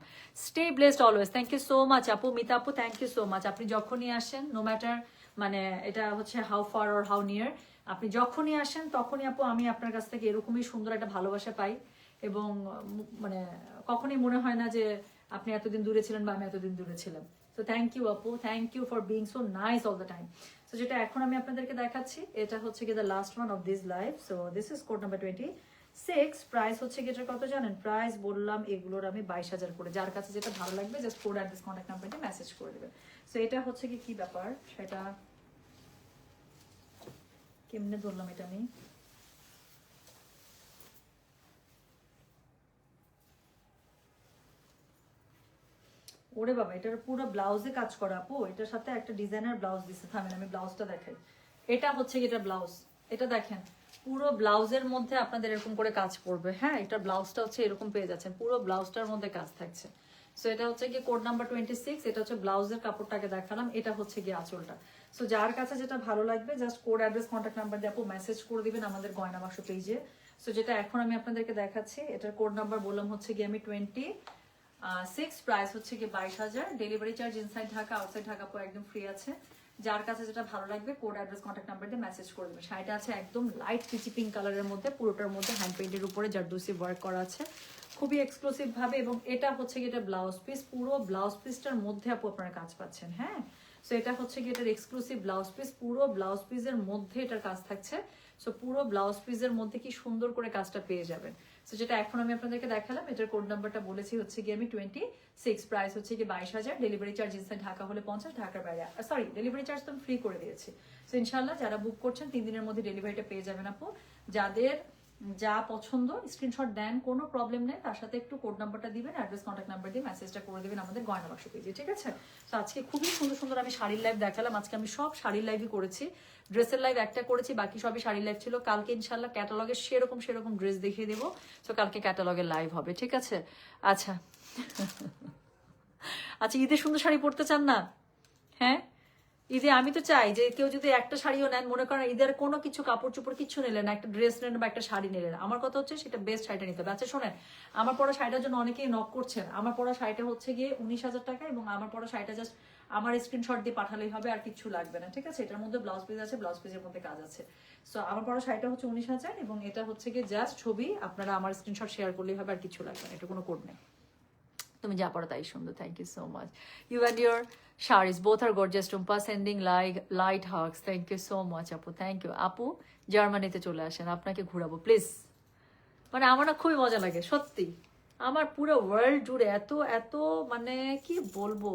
Stay blessed always. Thank you so much আপু, মিতা আপু থ্যাংক ইউ সো মাচ। আপনি যখনই আসেন, নো ম্যাটার মানে এটা হচ্ছে how far or how near, আপনি যখনই আসেন তখনই আপু আমি আপনার কাছ থেকে এরকমই সুন্দর একটা ভালোবাসা পাই। এবং মানে কখনোই মনে হয় না যে আপনি এতদিন দূরে ছিলেন বা আমি এতদিন দূরে ছিলাম। তো থ্যাংক ইউ আপু, thank you for being so nice all the time. So যেটা এখন আমি আপনাদেরকে দেখাচ্ছি, এটা হচ্ছে কি the last one of this live. So this is code number 26। Price হচ্ছে কি এটার কত জানেন? প্রাইস বললাম এগুলোর আমি 22,000 করে। যার কাছে যেটা ভালো লাগবে just code address contact number দিয়ে মেসেজ করে দেবেন। সো এটা হচ্ছে কি ব্যাপার, সেটা কেমনে ধরলাম এটা আমি? ওরে বাবা, এটার পুরো ব্লাউজে কাজ করা আপু। এটার সাথে একটা ডিজাইনার ব্লাউজ দিচ্ছে, থামেন আমি ব্লাউজটা দেখাই। এটা হচ্ছে এটা ব্লাউজ, এটা দেখেন পুরো ব্লাউজের মধ্যে আপনাদের এরকম করে কাজ করবে। হ্যাঁ, এটার ব্লাউজটা হচ্ছে এরকম পেয়ে যাচ্ছেন, পুরো ব্লাউজটার মধ্যে কাজ থাকছে। সো এটা হচ্ছে কি কোড নাম্বার 26। এটা হচ্ছে ব্লাউজের কাপড়টাকে দেখালাম, এটা হচ্ছে কি আঁচলটা। সো যার কাছে যেটা ভালো লাগবে just code address contact number দিয়ে আপু মেসেজ করে দিবেন আমাদের গয়না বাক্স পেজে। সো যেটা এখন আমি আপনাদেরকে দেখাচ্ছি, এটার কোড নাম্বার বললাম হচ্ছে কি আমি 26। প্রাইস হচ্ছে কি 22,000। Delivery charge inside Dhaka, outside Dhaka পুরো একদম ফ্রি আছে। যার কাছে যেটা ভালো লাগবে কোড অ্যাড্রেস কন্ট্যাক্ট নাম্বার দিয়ে মেসেজ করে দেবেন। শাড়িটা আছে একদম লাইট পিচি পিঙ্ক কালারের মধ্যে, পুরোটার মধ্যে হ্যান্ড পেইন্টের উপরে জারদৌসি ওয়ার্ক করা আছে খুবই এক্সক্লুসিভ ভাবে। এবং এটা হচ্ছে কি এটা ব্লাউজ পিস, পুরো ব্লাউজ পিসটার মধ্যে আপু আপনারা কাজ পাচ্ছেন। হ্যাঁ, সো এটা হচ্ছে কি এটার এক্সক্লুসিভ ব্লাউজ পিস, পুরো ব্লাউজ পিসের মধ্যে এটার কাজ থাকছে। সো পুরো ব্লাউজ পিসের মধ্যে কি সুন্দর করে কাজটা পেয়ে যাবেন। সো যেটা এখন আমি আপনাদেরকে দেখালাম, এটার কোড নাম্বারটা বলেছি হচ্ছে কি আমি 26। প্রাইস হচ্ছে কি 22,000। ডেলিভারি চার্জ ইনসাইড ঢাকা হলে 50, ঢাকার বাইরে সরি ডেলিভারি চার্জ তো আমি ফ্রি করে দিয়েছি। সো ইনশাল্লাহ যারা বুক করছেন 3 দিনের মধ্যে ডেলিভারিটা পেয়ে যাবেন আপু। যাদের যা পছন্দ স্ক্রিনশট দেন, কোনো প্রবলেম নেই। তার সাথে একটু কোড নাম্বারটা দিবেন, অ্যাড্রেস কন্ট্যাক্ট নাম্বার দিয়ে মেসেজটা করে দেবেন আমাদের গয়না বাক্স পেজে, ঠিক আছে? তো আজকে খুবই সুন্দর সুন্দর আমি শাড়ির লাইভ দেখালাম। আজকে আমি সব শাড়ির লাইভই করেছি, ড্রেসের লাইভ একটা করেছি, বাকি সবই শাড়ির লাইভ ছিল। কালকে ইনশাল্লাহ ক্যাটালগের সেরকম ড্রেস দেখিয়ে দেবো। তো কালকে ক্যাটালগের লাইভ হবে, ঠিক আছে? আচ্ছা আচ্ছা, ঈদে সুন্দর শাড়ি পরতে চান না? হ্যাঁ, ঈদে আমি তো চাই যে কেউ যদি একটা শাড়িও নেন, মনে করেন ঈদের কোনো কিছু কাপড় চোপড় কিছু নিলেন না, একটা ড্রেস নিলেন বা একটা শাড়ি নিলেন, আমার কথা হচ্ছে সেটা বেস্ট শাড়িটা নিতে হবে। আচ্ছা শোনেন, আমার পরা শাড়িটার জন্য অনেকেই নক করছেন। আমার পরা শাড়িটা হচ্ছে গিয়ে 19,000 টাকা, এবং আমার পরা শাড়িটা জাস্ট আমার স্ক্রিনশট দিয়ে পাঠালেই হবে, আর কিছু লাগবে না, ঠিক আছে? এটার মধ্যে ব্লাউজ পিস আছে, ব্লাউজ পিসের মধ্যে কাজ আছে। সো আমার পরা শাড়িটা হচ্ছে 19,000, এবং এটা হচ্ছে গিয়ে জাস্ট ছবি আপনারা আমার স্ক্রিনশট শেয়ার করলেই হবে, আর কিছু লাগবে না, এটা কোনো কোড নেই। তুমি যা পারো তাই সুন্দর। Thank you so much. You and your saris both are gorgeous. Tumpa sending light hugs. Thank you so much আপু, থ্যাংক ইউ। আপু জার্মানিতে চলে আসেন, আপনাকে ঘুরাবো প্লিজ। মানে আমার না খুবই মজা লাগে সত্যি। আমার পুরো ওয়ার্ল্ড জুড়ে এত এত মানে কি বলবো,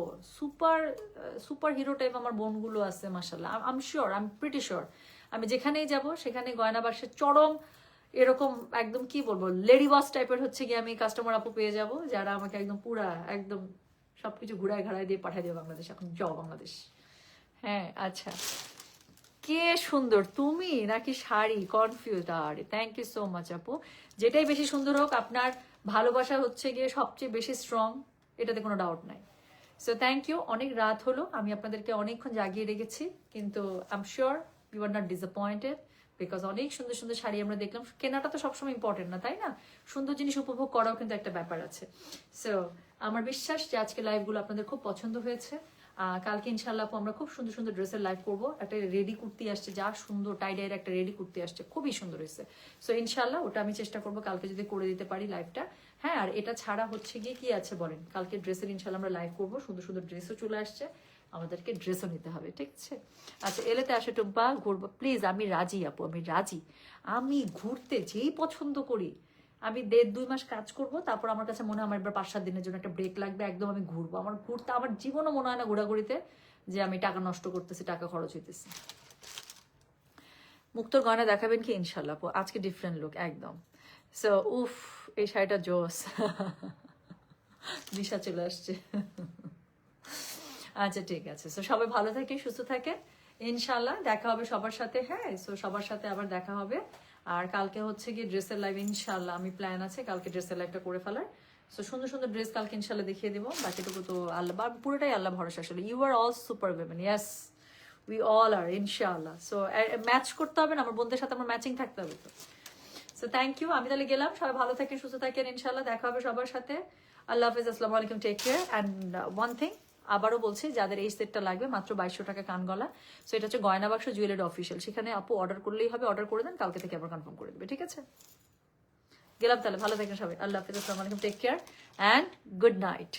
সুপার হিরো টাইপ আমার বোনগুলো আছে মাশাল্লাহ। I am sure, I am pretty sure আমি যেখানেই যাব সেখানে গয়না বাক্সের চরম এরকম একদম কি বলবো লেডি বস টাইপের হচ্ছে গিয়ে আমি কাস্টমার আপু পেয়ে যাব, যারা আমাকে একদম পুরা একদম সবকিছু ঘুরায় ঘাড়ায় দিয়ে পাঠিয়ে দেবে বাংলাদেশ। এখন যাও বাংলাদেশ। হ্যাঁ আচ্ছা, কে সুন্দর তুমি নাকি শাড়ি? কনফিউজ। আরে থ্যাংক ইউ সো মাচ আপু। যেটাই বেশি সুন্দর হোক, আপনার ভালোবাসা হচ্ছে গিয়ে সবচেয়ে বেশি স্ট্রং, এটাতে কোনো ডাউট নাই। So thank you. অনেক রাত হলো, আমি আপনাদেরকে অনেকক্ষণ জাগিয়ে রেখেছি, কিন্তু I am sure you are not disappointed, because অনেক সুন্দর সুন্দর শাড়ি আমরা দেখলাম। কেনাটা তো সবসময় ইম্পর্টেন্ট না, তাই না? সুন্দর জিনিস উপভোগ করাও কিন্তু একটা ব্যাপার আছে। সো আমার বিশ্বাস যে আজকে লাইভগুলো আপনাদের খুব পছন্দ হয়েছে। কালকে ইনশাল্লাহ আমরা খুব সুন্দর সুন্দর ড্রেসের লাইভ করবো। একটা রেডি কুর্তি আসছে, যা সুন্দর টাইডাইয়ের একটা রেডি কুর্তি আসছে, খুবই সুন্দর হয়েছে। সো ইনশাল্লাহ ওটা আমি চেষ্টা করবো কালকে যদি করে দিতে পারি লাইভটা। হ্যাঁ, আর এটা ছাড়া হচ্ছে গিয়ে কি আছে বলেন, কালকে ড্রেসের ইনশাল্লাহ আমরা লাইভ করবো। সুন্দর সুন্দর ড্রেসও চলে আসছে, আমাদেরকে ড্রেসও নিতে হবে, ঠিক আছে? আচ্ছা এলেতে আসে টুম্পা, ঘুরবো প্লিজ। আমি রাজি আপু, আমি রাজি। আমি ঘুরতে যেই পছন্দ করি। আমি 1.5-2 মাস কাজ করব, তারপর আমার কাছে মনে হয় আমার এবার 5-7 দিনের জন্য একটা ব্রেক লাগবে, একদম আমি ঘুরবো। আমার ঘুরতে আমার জীবনও মনে হয় না ঘোরাঘুরিতে যে আমি টাকা নষ্ট করতেছি, টাকা খরচ হইতেছে। মুক্তর গয়না দেখাবেন কি? ইনশাল্লাহ আপু, আজকে ডিফারেন্ট লুক একদম। সো উফ, এই শাড়িটা জোস। দিশা চলে আসছে। আচ্ছা ঠিক আছে, সো সবাই ভালো থাকে, সুস্থ থাকে, ইনশাল্লাহ দেখা হবে সবার সাথে। হ্যাঁ, সো সবার সাথে আবার দেখা হবে। আর কালকে হচ্ছে গিয়ে ড্রেসের লাইভ, ইনশাল্লাহ আমি প্ল্যান আছে কালকে ড্রেসের লাইভটা করে ফেলার। সো সুন্দর সুন্দর ড্রেস কালকে ইনশাল্লাহ দেখিয়ে দেবো। বাকিটুকু তো আল্লাহ, বা পুরোটাই আল্লাহ ভরসা। আসলে you are all super women, yes we all are, ইনশাল্লাহ। সো ম্যাচ করতে হবে না, আমার বন্ধুদের সাথে আমার ম্যাচিং থাকতে হবে তো। সো থ্যাংক ইউ, আমি তাহলে গেলাম। সবাই ভালো থাকেন, সুস্থ থাকেন, ইনশাল্লাহ দেখা হবে সবার সাথে। আল্লাহ হাফিজ, আসসালামু আলাইকুম, take care. And one thing আবারও বলছি, যাদের এই সেটটা লাগবে মাত্র 2200 টাকা কান গলা। সো এটা হচ্ছে গয়না বাক্স জুয়েলারি অফিসিয়াল, সেখানে আপু অর্ডার করলেই হবে। অর্ডার করে দেন, কালকে থেকে আবার কনফার্ম করে দেবে, ঠিক আছে? গেলাম তাহলে, ভালো থাকেন সবাই। আল্লাহ হাফিজ, আসসালামু আলাইকুম, take care and good night.